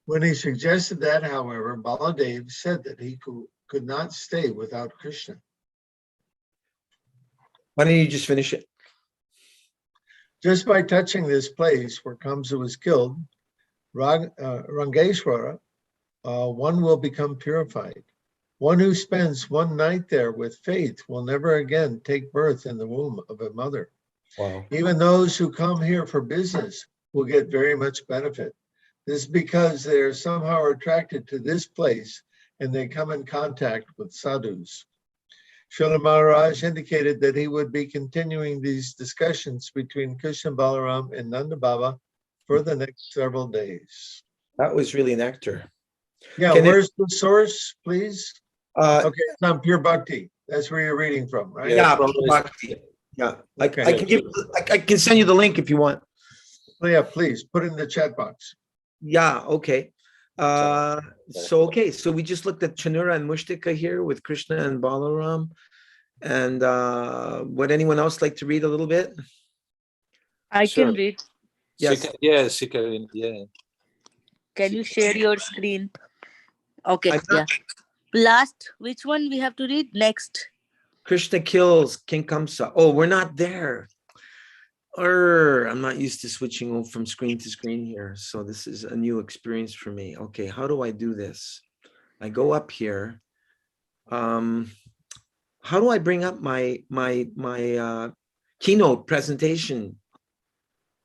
When he suggested that, however, Baladev said that he could not stay without Krishna. Why don't you just finish it? Just by touching this place where Kamsa was killed, Rangeshwara, one will become purified. One who spends one night there with faith will never again take birth in the womb of a mother. Wow. Even those who come here for business will get very much benefit. This is because they are somehow attracted to this place and they come in contact with sadhus. Srila Maharaj indicated that he would be continuing these discussions between Krishna Balaram and Nanda Baba for the next several days. That was really nectar. Yeah, Can it- where's the source, please? Uh, Okay, it's on Pure Bhakti. That's where you're reading from, right? yeah, probably. Bhakti. Yeah. Okay. I can send you the link if you want. Oh, yeah, please put it in the chat box. Yeah, okay. So we just looked at Chanura and Mushtika here with Krishna and Balaram. And would anyone else like to read a little bit? I Sure. can read. Yes. She can, yeah. Can you share your screen? Okay, I'm yeah. not- Last, which one we have to read next? Krishna kills King Kamsa. Oh, we're not there. I'm not used to switching from screen to screen here. So this is a new experience for me. Okay, how do I do this? I go up here. How do I bring up my keynote presentation?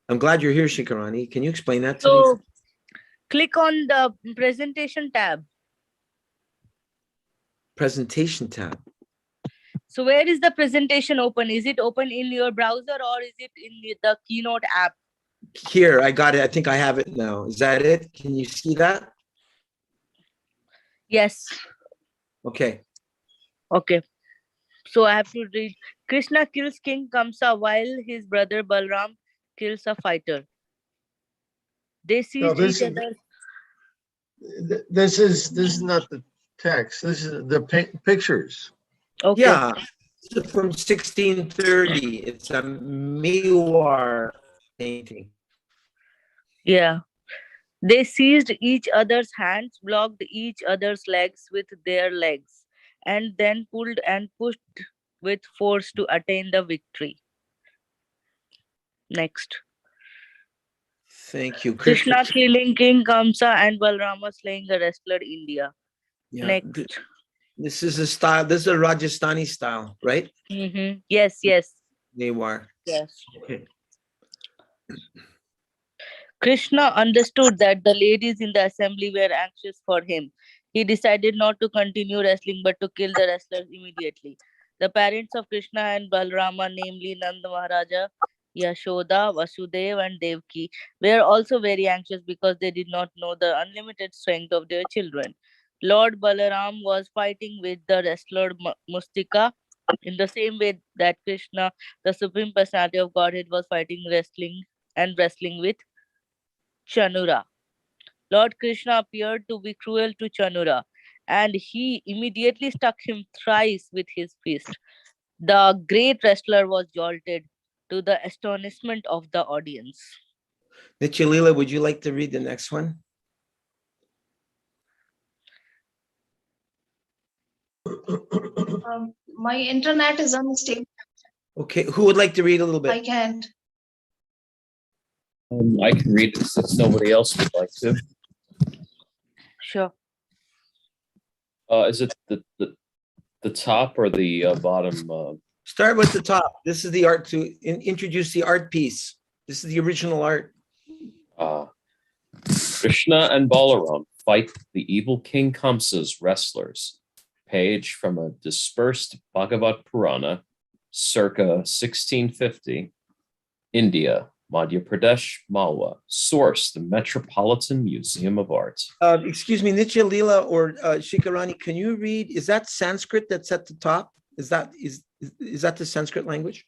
I'm glad you're here, Shikarani. Can you explain that to me? So click on the presentation tab. Presentation tab. So where is the presentation open? Is it open in your browser or is it in the Keynote app? Here, I got it. I think I have it now. Is that it? Can you see that? Yes. Okay. Okay. So I have to read. Krishna kills King Kamsa while his brother Balram kills a fighter. They seized each other. This is not the text. This is the pictures. Okay. Yeah, this is from 1630. It's a Mewar painting. Yeah. They seized each other's hands, blocked each other's legs with their legs, and then pulled and pushed with force to attain the victory. Next. Thank you. Krishna killing King Kamsa and Balrama slaying a wrestler India. Yeah, Next. this is a style. This is a Rajasthani style, right? Yes, yes, Mewar. yes. Okay. Krishna understood that the ladies in the assembly were anxious for him. He decided not to continue wrestling but to kill the wrestlers immediately. The parents of Krishna and Balrama, namely Nanda Maharaja, Yashoda, Vasudev, and Devki, were also very anxious because they did not know the unlimited strength of their children. Lord Balaram was fighting with the wrestler Mustika in the same way that Krishna, the Supreme Personality of Godhead, was fighting wrestling with Chanura. Lord Krishna appeared to be cruel to Chanura, and he immediately struck him thrice with his fist. The great wrestler was jolted to the astonishment of the audience. Nityalila, would you like to read the next one? My internet is unstable. Okay, who would like to read a little I bit? can't. I can read this if nobody else would like to. Sure. Is it the top or the bottom? Start with the top. This is the art to introduce the art piece. This is the original art. Krishna and Balaram fight the evil King Kamsa's wrestlers. Page from a dispersed Bhagavat Purana, circa 1650, India, Madhya Pradesh, Malwa. Source, the Metropolitan Museum of Art. Excuse me, Nityalila or Shikarani, can you read? Is that Sanskrit that's at the top? Is that the Sanskrit language?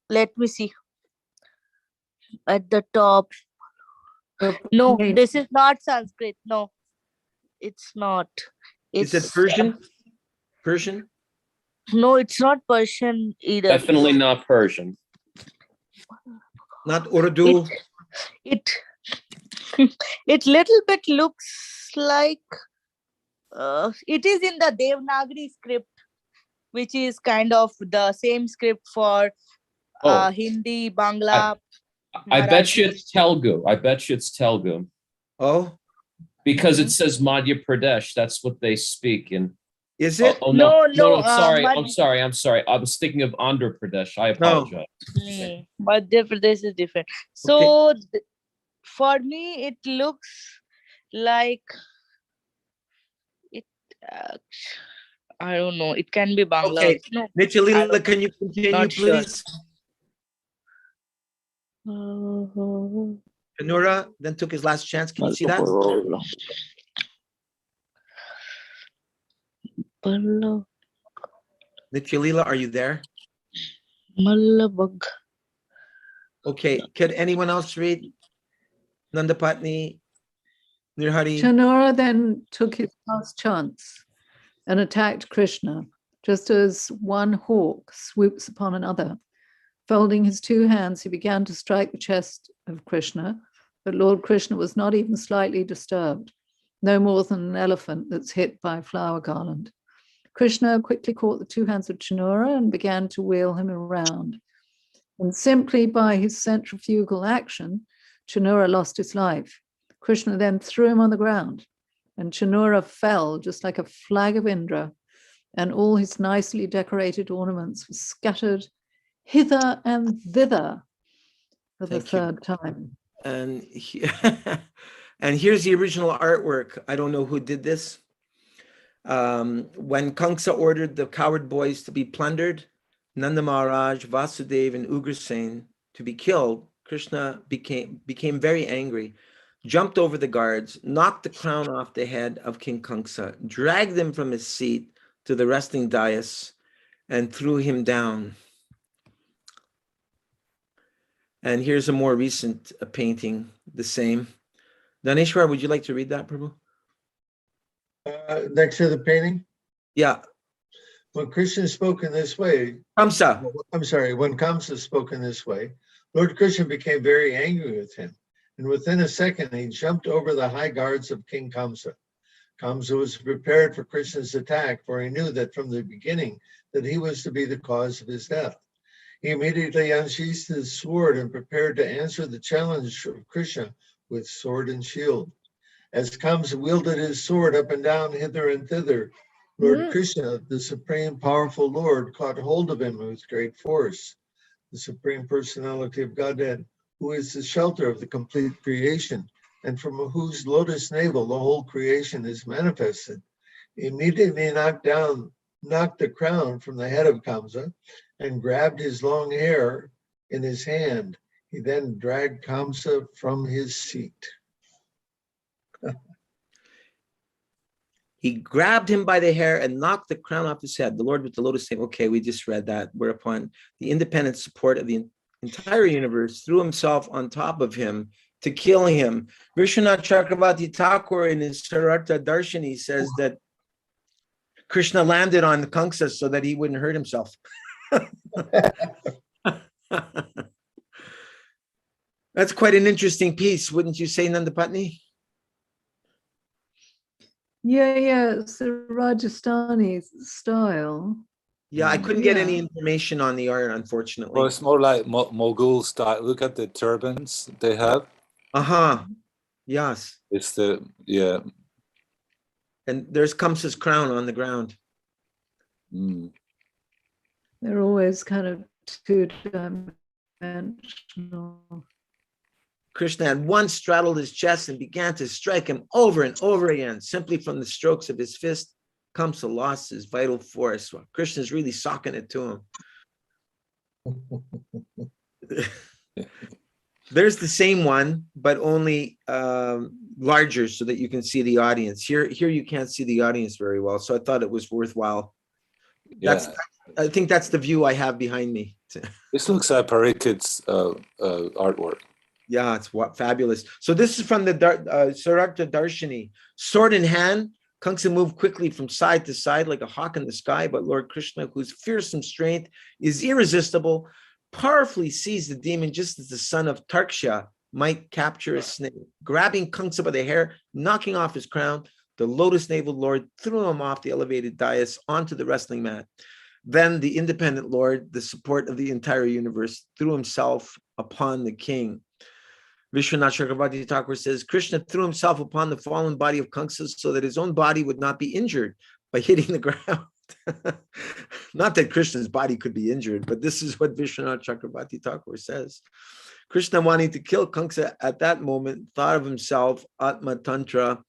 Let me see. At the top. No, this is not Sanskrit. No, it's not. Is it Persian? Persian? No, it's not Persian either. Definitely not Persian. Not Urdu? It little bit looks like it is in the Devanagari script. which is kind of the same script for Oh. Hindi, Bangla. I bet Marathi. you it's Telugu. I bet you it's Telugu. Oh, Because it says Madhya Pradesh. That's what they speak in. is it? Oh, no. No, Sorry. I'm sorry. I was thinking of Andhra Pradesh. I apologize. Madhya Pradesh is different. So for me, it looks like it. I don't know. It can be Bangla. Okay. No, I Nichalila, don't- can you continue, not sure. please? Kanura then took his last chance. Can you see that? Nichalila, are you there? Mallabag. Okay. Could anyone else read? Nandapatni, Nirhari. Chanura then took his last chance and attacked Krishna, just as one hawk swoops upon another. Folding his two hands, he began to strike the chest of Krishna, but Lord Krishna was not even slightly disturbed, no more than an elephant that's hit by a flower garland. Krishna quickly caught the two hands of Chanura and began to wheel him around. And simply by his centrifugal action, Chanura lost his life. Krishna then threw him on the ground, and Chanura fell just like a flag of Indra, and all his nicely decorated ornaments were scattered hither and thither for the Thank you. third time. And and here's the original artwork. I don't know who did this. When Kamsa ordered the coward boys to be plundered, Nanda Maharaj, Vasudeva, and Ugrasen to be killed, Krishna became very angry, jumped over the guards, knocked the crown off the head of King Kamsa, dragged him from his seat to the wrestling dais, and threw him down. And here's a more recent painting, the same. Daneshwar, would you like to read that, Prabhu? Next to the painting, Yeah, when Krishna spoke in this way, Kamsa. when Kamsa spoke in this way, Lord Krishna became very angry with him. And within a second, he jumped over the high guards of King Kamsa. Kamsa was prepared for Krishna's attack, for he knew that from the beginning that he was to be the cause of his death. He immediately unsheathed his sword and prepared to answer the challenge of Krishna with sword and shield. As Kamsa wielded his sword up and down, hither and thither, Lord Krishna, the supreme powerful Lord, caught hold of him with great force. The Supreme Personality of Godhead, who is the shelter of the complete creation, and from whose lotus navel the whole creation is manifested, immediately knocked the crown from the head of Kamsa and grabbed his long hair in his hand. He then dragged Kamsa from his seat. He grabbed him by the hair and knocked the crown off his head. The Lord with the lotus navel. Okay, we just read that. Whereupon the independent support of the entire universe threw himself on top of him to kill him. Vishwanath Chakravarti Thakur in his Sarartha Darshini says that Krishna landed on Kamsa so that he wouldn't hurt himself. That's quite an interesting piece, wouldn't you say, Nandapatni? Yeah, it's the Rajasthani style. Yeah, I couldn't get any Yeah. information on the art, unfortunately. Well, it's more like Mughal style. Look at the turbans they have. Yes. It's the, yeah. And there's Kamsa's crown on the ground. Mm. They're always kind of two-dimensional. Krishna at once straddled his chest and began to strike him over and over again. Simply from the strokes of his fist, Kamsa lost his vital force. Well, Krishna's really socking it to him. There's the same one, but only larger so that you can see the audience. Here you can't see the audience very well, so I thought it was worthwhile. Yeah. I think that's the view I have behind me. This looks like Parikit's artwork. Yeah, it's fabulous. So this is from the Sarartha Darshini. Sword in hand, Kamsa moved quickly from side to side like a hawk in the sky, but Lord Krishna, whose fearsome strength is irresistible, powerfully seized the demon just as the son of Tarksha might capture a snake. Grabbing Kamsa by the hair, knocking off his crown, the lotus-naveled Lord threw him off the elevated dais onto the wrestling mat. Then the independent Lord, the support of the entire universe, threw himself upon the king. Vishwanath Chakravarti Thakur says, Krishna threw himself upon the fallen body of Kamsa so that his own body would not be injured by hitting the ground. Not that Krishna's body could be injured, but this is what Vishwanath Chakravarti Thakur says. Krishna, wanting to kill Kamsa at that moment, thought of himself, Atma Tantra,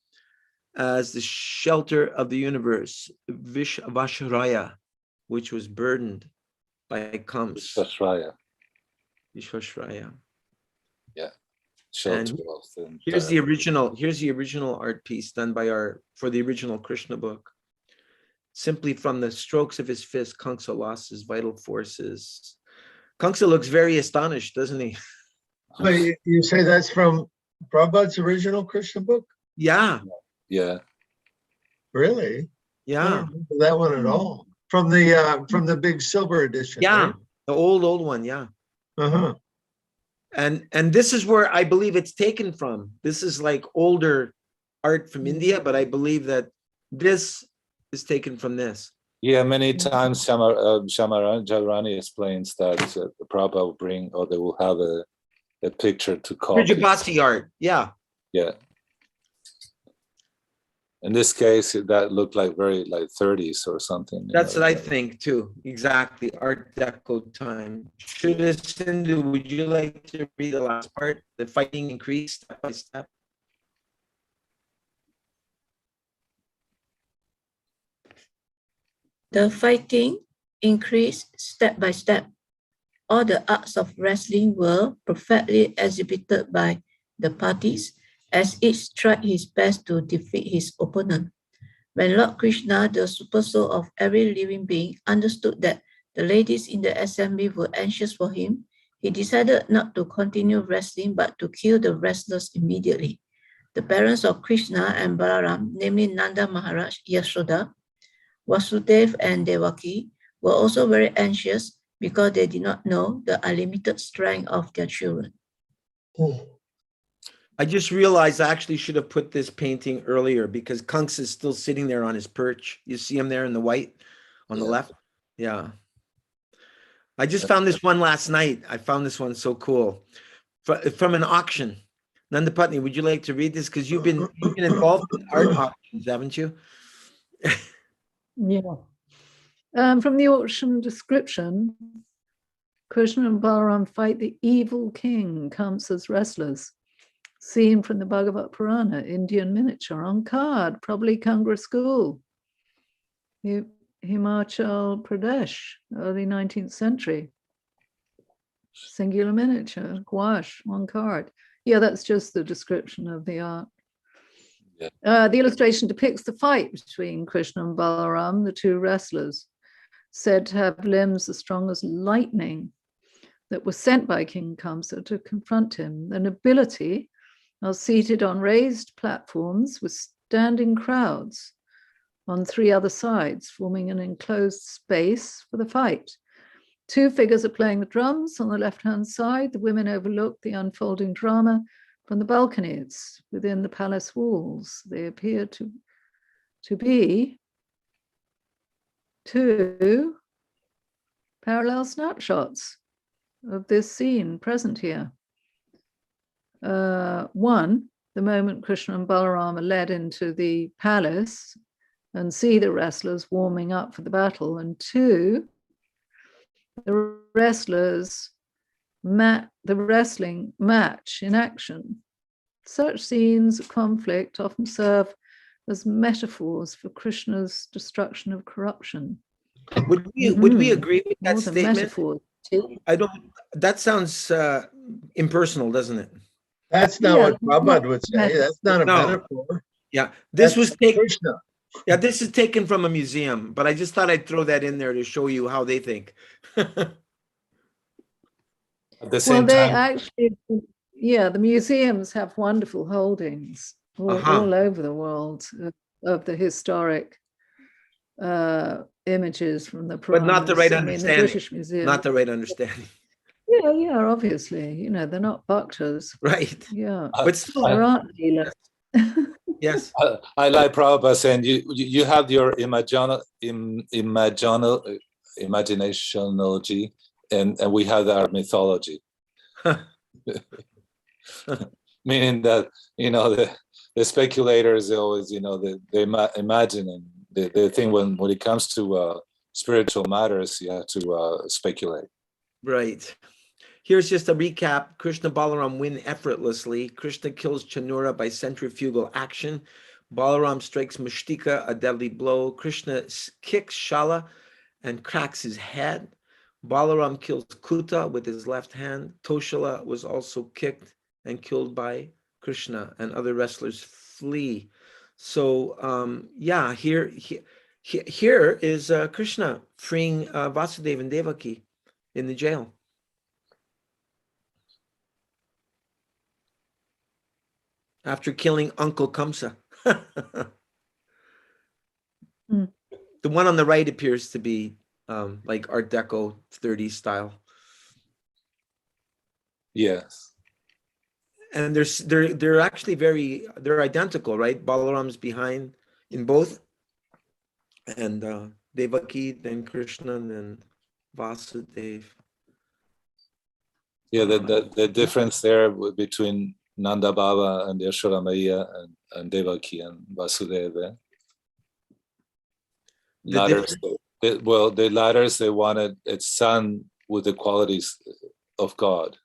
as the shelter of the universe, Vishvashraya, which was burdened by Kamsa. Vishvashraya. Yeah. And here's the original art piece done by for the original Krishna book. Simply from the strokes of his fist, Kamsa lost his vital forces. Kamsa looks very astonished, doesn't he? So you say that's from Prabhupada's original Krishna book? Yeah. Yeah. Really? Yeah. I don't remember that one at all. From the big silver edition. Yeah. Right? The old one. Yeah. Uh-huh. And this is where I believe it's taken from. This is like older art from India, but I believe that this is taken from this. Yeah, many times Shamarani explains that the Prabhupada will bring, or they will have a picture to copy. Brijabasi art, yeah. Yeah. In this case, that looked like very like 30s or something. That's what I think too. Exactly. Art Deco time. Shuddha Sindhu, would you like to read the last part? The fighting increased step by step. The fighting increased step by step. All the arts of wrestling were perfectly exhibited by the parties, as each tried his best to defeat his opponent. When Lord Krishna, the super soul of every living being, understood that the ladies in the assembly were anxious for him, he decided not to continue wrestling but to kill the wrestlers immediately. The parents of Krishna and Balaram, namely Nanda Maharaj, Yashoda, Vasudev and Devaki, were also very anxious because they did not know the unlimited strength of their children. I just realized I actually should have put this painting earlier because Kamsa is still sitting there on his perch. You see him there in the white on the left? Yeah. I just found this one last night. I found this one so cool. From an auction. Nandapatni, would you like to read this? Because you've been involved in art auctions, haven't you? Yeah. From the auction description, Krishna and Balaram fight the evil king, Kamsa's wrestlers. Seen from the Bhagavad Purana, Indian miniature on card, probably Kangra School, Himachal Pradesh, early 19th century. Singular miniature, gouache, on card. Yeah, that's just the description of the art. Yeah. The illustration depicts the fight between Krishna and Balaram, the two wrestlers, said to have limbs as strong as lightning, that were sent by King Kamsa to confront him. The nobility are seated on raised platforms with standing crowds on three other sides, forming an enclosed space for the fight. Two figures are playing the drums on the left-hand side. The women overlook the unfolding drama from the balconies within the palace walls. They appear to be two parallel snapshots of this scene present here. One, the moment Krishna and Balaram are led into the palace and see the wrestlers warming up for the battle. And two, the wrestling match in action. Such scenes of conflict often serve as metaphors for Krishna's destruction of corruption. Would we agree with that statement? Metaphors. That sounds impersonal, doesn't it? That's not what Prabhupada would say. That's not a metaphor. Yeah, this was taken. Krishna. Yeah, this is taken from a museum, but I just thought I'd throw that in there to show you how they think. At the same they time, actually, the museums have wonderful holdings all over the world of the historic images from the Puranas. But not the right the understanding. British Museum. Not the right understanding. Yeah, obviously. They're not bhaktas. Right. Yeah. But still, There aren't dealers. yes. I like Prabhupada saying you have your imaginationology, and we had our mythology. Meaning that, the speculators, they always, they imagine, and they think when it comes to spiritual matters, you have to speculate. Right. Here's just a recap. Krishna Balaram win effortlessly. Krishna kills Chanura by centrifugal action. Balaram strikes Mushtika, a deadly blow. Krishna kicks Shala and cracks his head. Balaram kills Kuta with his left hand. Toshala was also kicked and killed by Krishna, and other wrestlers flee. So here is Krishna freeing Vasudeva and Devaki in the jail. After killing Uncle Kamsa. The one on the right appears to be like Art Deco 30s style. Yes. And they're actually they're identical, right? Balaram's behind in both. And Devaki, then Krishna, and then Vasudeva. Yeah, the difference there between Nanda Baba and Yashoda Maya and Devaki and Vasudeva. The ladders, they wanted its son with the qualities of God.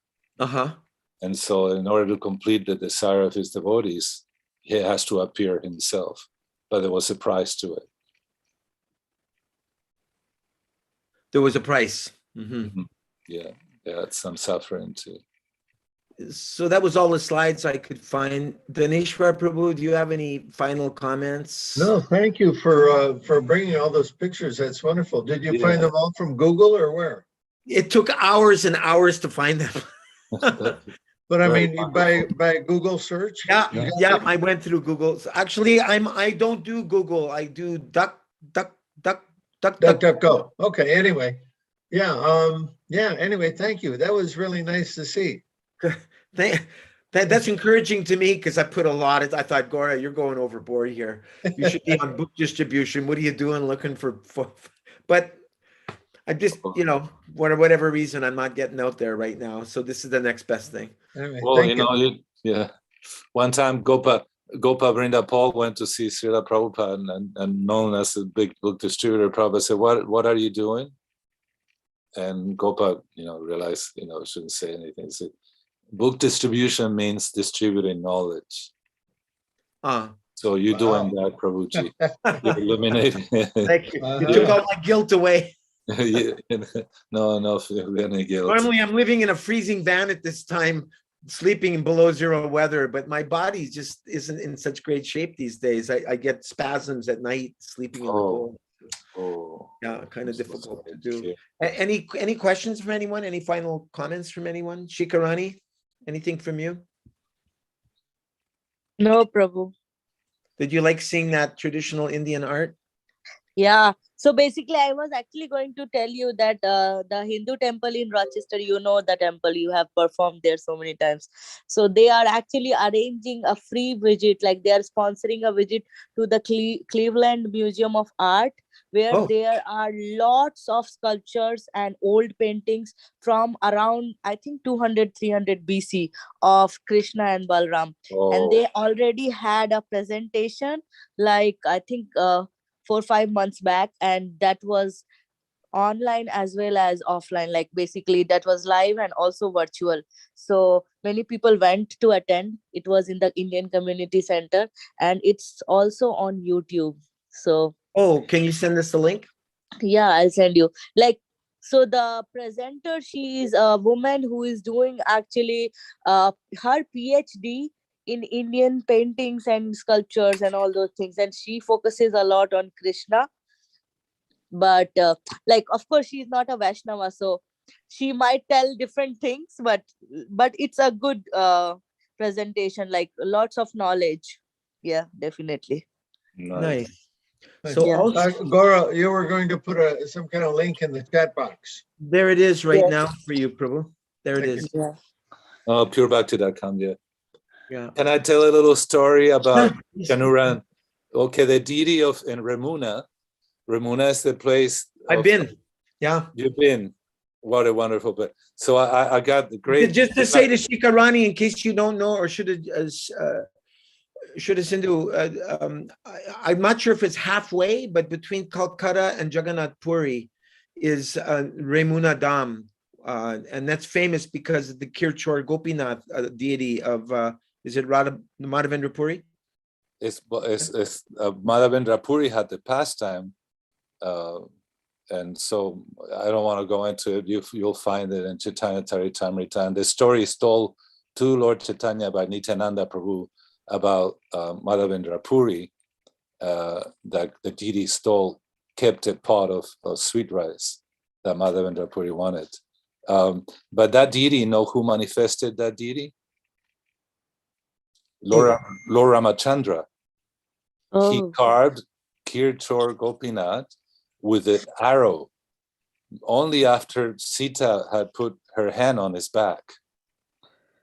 And so in order to complete the desire of his devotees, he has to appear himself. But there was a price to it. There was a price. Yeah, they had some suffering too. So that was all the slides I could find. Daneshwar Prabhu, do you have any final comments? No, thank you for bringing all those pictures. That's wonderful. Did you find them all from Google or where? It took hours and hours to find them. But I mean, by Google search? Yeah, I went through Google. Actually, I don't do Google. I do DuckDuckGo. Okay, anyway. Anyway, thank you. That was really nice to see. That's encouraging to me, because I put a lot of, I thought, Gora, you're going overboard here. You should be on book distribution. What are you doing looking for but I just, whatever reason, I'm not getting out there right now. So this is the next best thing. Anyway, well, one time Gopa Brinda Paul went to see Srila Prabhupada, and known as a big book distributor, Prabhupada said, what are you doing? And Gopa, realized, shouldn't say anything. He said, book distribution means distributing knowledge. So you're doing that, Prabhuji. You're eliminating. Thank you. You took all my guilt away. No feel any guilt. Normally, I'm living in a freezing van at this time, sleeping in below zero weather, but my body just isn't in such great shape these days. I get spasms at night sleeping in the cold. Yeah, kind of difficult to do. Any questions from anyone? Any final comments from anyone? Shikarani, anything from you? No, Prabhu. Did you like seeing that traditional Indian art? Yeah. So basically, I was actually going to tell you that the Hindu temple in Rochester, the temple, you have performed there so many times. So they are actually arranging a free visit, like they are sponsoring a visit to the Cleveland Museum of Art, where there are lots of sculptures and old paintings from around, I think, 200, 300 BC of Krishna and Balram. And they already had a presentation, like, I think, 4 or 5 months back, and that was online as well as offline. Like basically that was live and also virtual. So many people went to attend. It was in the Indian Community Center, and it's also on YouTube. So can you send us the link? Yeah, I'll send you. So the presenter, she is a woman who is doing actually her PhD in Indian paintings and sculptures and all those things, and she focuses a lot on Krishna. But of course, she's not a Vaishnava, so she might tell different things, but it's a good presentation, like lots of knowledge. Yeah, definitely. Nice. So Gora, you were going to put some kind of link in the chat box. There it is right now for you, Prabhu. There it is. Yeah. Purebhakti.com, Yeah. Can I tell a little story about Chanuran? Okay, the deity in Ramuna is the place. I've been. Yeah. You've been. What a wonderful place. So I got the great. Just to say to Shikarani, in case you don't know, or should Sindhu, I'm not sure if it's halfway, but between Calcutta and Jagannath Puri is Remuna Dham. And that's famous because of the Kirchor Gopinath deity of, is it Madhavendra Puri? It's Madhavendra Puri had the pastime. And so I don't want to go into it. You'll find it in Chaitanya Charitamrita. And the story is told to Lord Chaitanya by Nityananda Prabhu about Madhavendra Puri, that the deity kept a pot of sweet rice that Madhavendra Puri wanted. But that deity, who manifested that deity? Lord Ramachandra. Oh. He carved Kirchor Gopinath with an arrow only after Sita had put her hand on his back.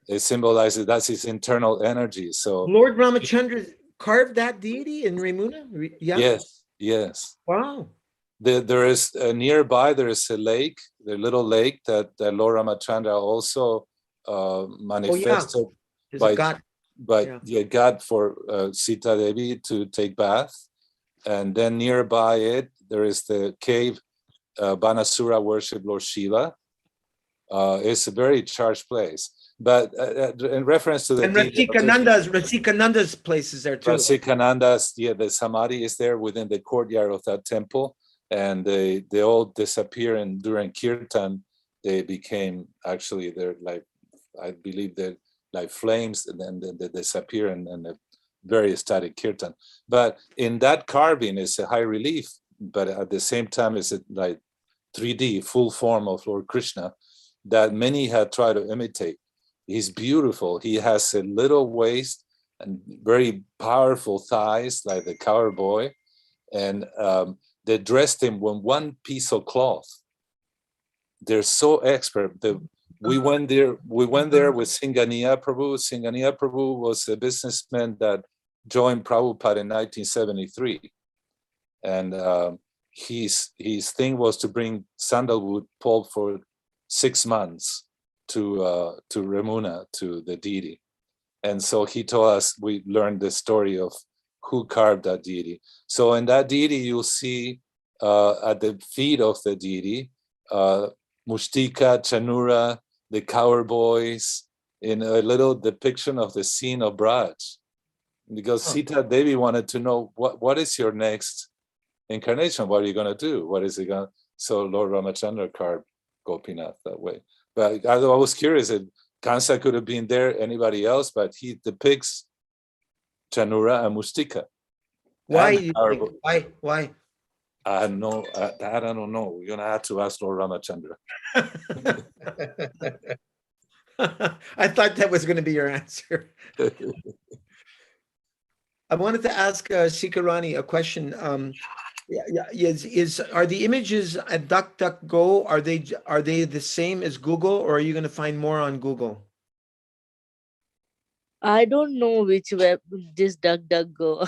It symbolizes that's his internal energy. So Lord Ramachandra carved that deity in Remuna? Yeah. Yes. Wow. There is nearby. There is a lake, the little lake that Lord Ramachandra also manifested by God for Sita Devi to take bath, and then nearby it there is the cave Banasura worship Lord Shiva. It's a very charged place. But in reference to the Rasikananda's place is there too. Rasikananda's, the samadhi is there within the courtyard of that temple, and they all disappear. And during kirtan, they became they're like, I believe they're like flames, and then they disappear, and a very ecstatic kirtan. But in that carving is a high relief, but at the same time it's like 3D full form of Lord Krishna that many had tried to imitate. He's beautiful. He has a little waist and very powerful thighs like the cowboy, and they dressed him with one piece of cloth. They're so expert. We went there with Singaniya Prabhu. Singaniya Prabhu was a businessman that joined Prabhupada in 1973, and his thing was to bring sandalwood pulp for 6 months to Remuna, to the deity. And so he told us, we learned the story of who carved that deity. So in that deity, you'll see at the feet of the deity, Mustika, Chanura, the cowboys, in a little depiction of the scene of Braj. Because Sita Devi wanted to know, what is your next incarnation? What are you going to do? What is it going to? So Lord Ramachandra carved Gopinath that way. But I was curious if Kamsa could have been there, anybody else, but he depicts Chanura and Mustika. Why? Why? I don't know. We're going to have to ask Lord Ramachandra. I thought that was going to be your answer. I wanted to ask Sikarani a question. Are the images at DuckDuckGo, are they the same as Google, or are you going to find more on Google? I don't know which web this DuckDuckGo.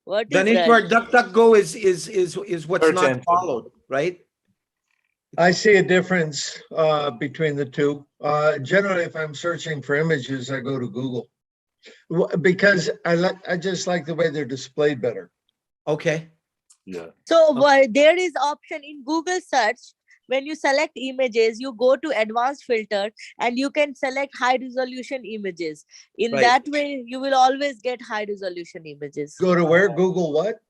What is that? DuckDuckGo is what's Search not engine. followed, right? I see a difference between the two. Generally, if I'm searching for images, I go to Google because I just like the way they're displayed better. Okay. Yeah. So there is option in Google search. When you select images, you go to advanced filter and you can select high resolution images. In that way, you will always get high resolution images. Go to where? Google what?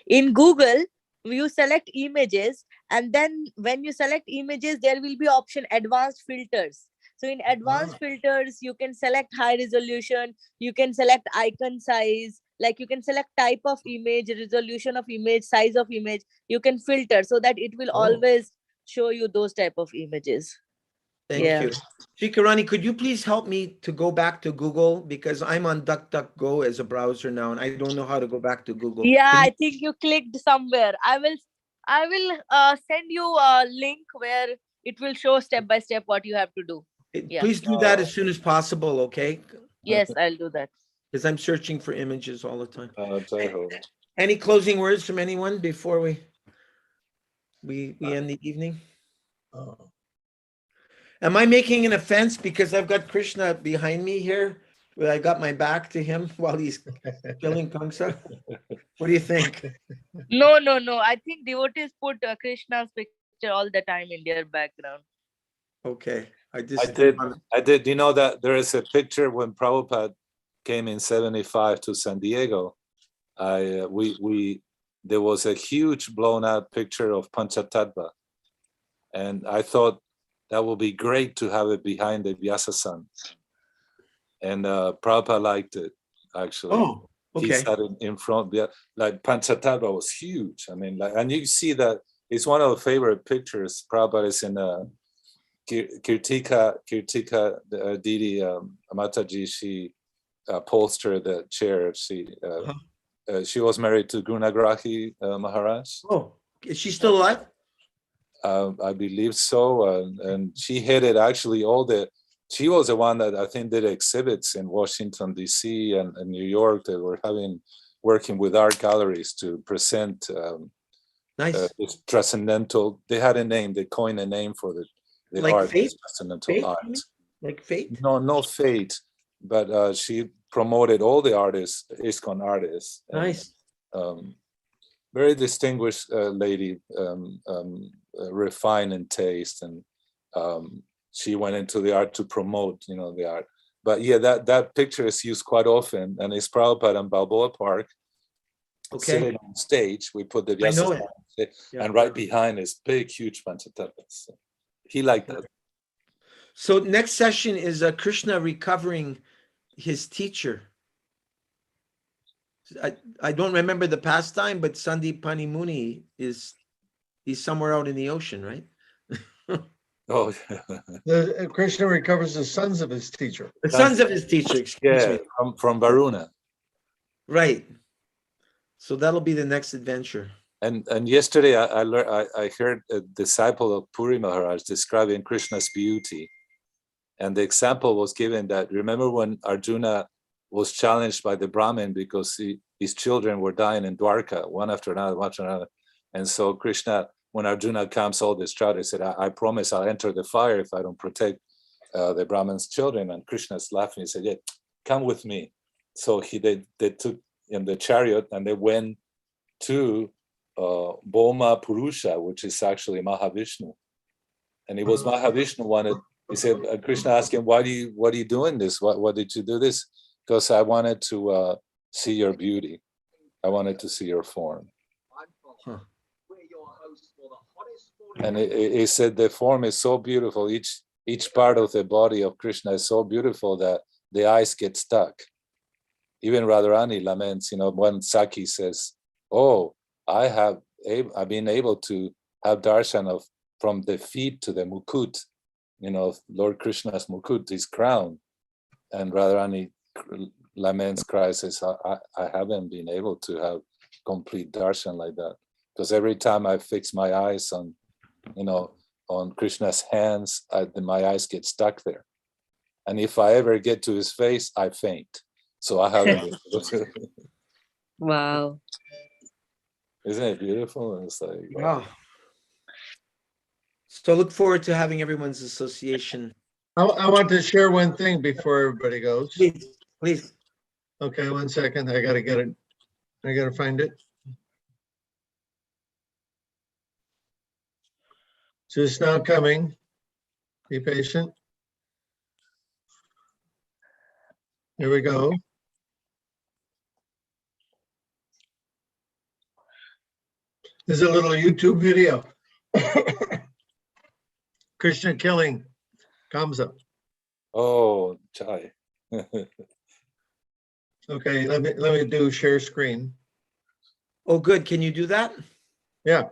In Google, you select images, and then when you select images, there will be option advanced filters. So in advanced filters, you can select high resolution, you can select icon size, like you can select type of image, resolution of image, size of image. You can filter so that it will always show you those type of images. Thank you. Shikarani, could you please help me to go back to Google, because I'm on DuckDuckGo as a browser now and I don't know how to go back to Google. Yeah, I think you clicked somewhere. I will send you a link where it will show step by step what you have to do. Please do that as soon as possible, okay? Yes, I'll do that. Because I'm searching for images all the time. Jai Ho. Any closing words from anyone before we? we end the evening? Oh. Am I making an offense because I've got Krishna behind me here? But I got my back to him while he's killing Kamsa. What do you think? No, no, no. I think devotees put Krishna's picture all the time in their background. Okay, I did. You know that there is a picture when Prabhupada came in '75 to San Diego. There was a huge blown out picture of Panchatattva, and I thought that would be great to have it behind the Vyasa-san. And Prabhupada liked it, actually. Oh, okay. He sat in front. Like Panchatattva was huge. I mean, and you see that it's one of the favorite pictures. Prabhupada is in Kirtika Didi Mataji. She upholstered the chair. She was married to Gunagrahi Maharaj. Oh, is she still alive? I believe so. And she headed actually she was the one that I think did exhibits in Washington, D.C. and New York. They were working with art galleries to present this transcendental. They had a name. They coined a name for the like art, fate? transcendental Fate? art. Like fate? No fate. But she promoted all the artists, ISKCON artists. Nice. Very distinguished lady, refined in taste, and she went into the art to promote, the art. But yeah, that picture is used quite often, and it's Prabhupada in Balboa Park. Okay. Sitting on stage, we put the Vyasa, and right behind is big, huge Panchatattva. So he liked that. So next session is Krishna recovering his teacher. I don't remember the pastime, but Sandipani Muni he's somewhere out in the ocean, right? Oh, Krishna recovers the sons of his teacher. The sons of his teacher, excuse me. From Varuna. Right. So that'll be the next adventure. And yesterday I heard a disciple of Puri Maharaj describing Krishna's beauty. And the example was given that, remember when Arjuna was challenged by the Brahmin because his children were dying in Dwarka, one after another. And so Krishna, when Arjuna comes all distraught, he said, I promise I'll enter the fire if I don't protect the Brahmin's children. And Krishna's laughing. He said, yeah, come with me. So they took in the chariot and they went to Boma Purusha, which is actually Mahavishnu. And it was Mahavishnu he said, Krishna asked him, what are you doing this? What did you do this? Because I wanted to see your beauty. I wanted to see your form. Huh. And he said the form is so beautiful. Each part of the body of Krishna is so beautiful that the eyes get stuck. Even Radharani laments, when Saki says, oh, I've been able to have darshan from the feet to the mukut, Lord Krishna's mukut, his crown. And Radharani laments, cries, says, I haven't been able to have complete darshan like that. Because every time I fix my eyes on Krishna's hands, my eyes get stuck there. And if I ever get to his face, I faint. So I haven't been able to. Wow. Isn't it beautiful? And it's like, wow. So look forward to having everyone's association. I want to share one thing before everybody goes. Please. Okay, 1 second. I got to get it. I got to find it. Just now coming. Be patient. Here we go. There's a little YouTube video. Krishna killing Kamsa. oh, Chai. Okay, let me do share screen. Oh, good. Can you do that? Yeah.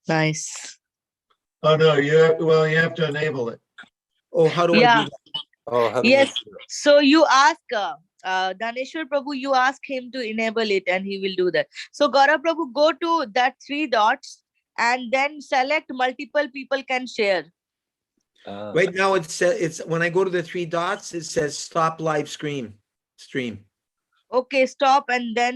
Nice. Oh no, you have to enable it. Oh, how do I Yeah. do that? Oh, how do Yes. we- So you ask Dhaneshwar Prabhu, you ask him to enable it and he will do that. So Gaurav Prabhu, go to that 3 dots and then select multiple people can share. Right now it's when I go to the 3 dots, it says stop live stream. Okay, stop and then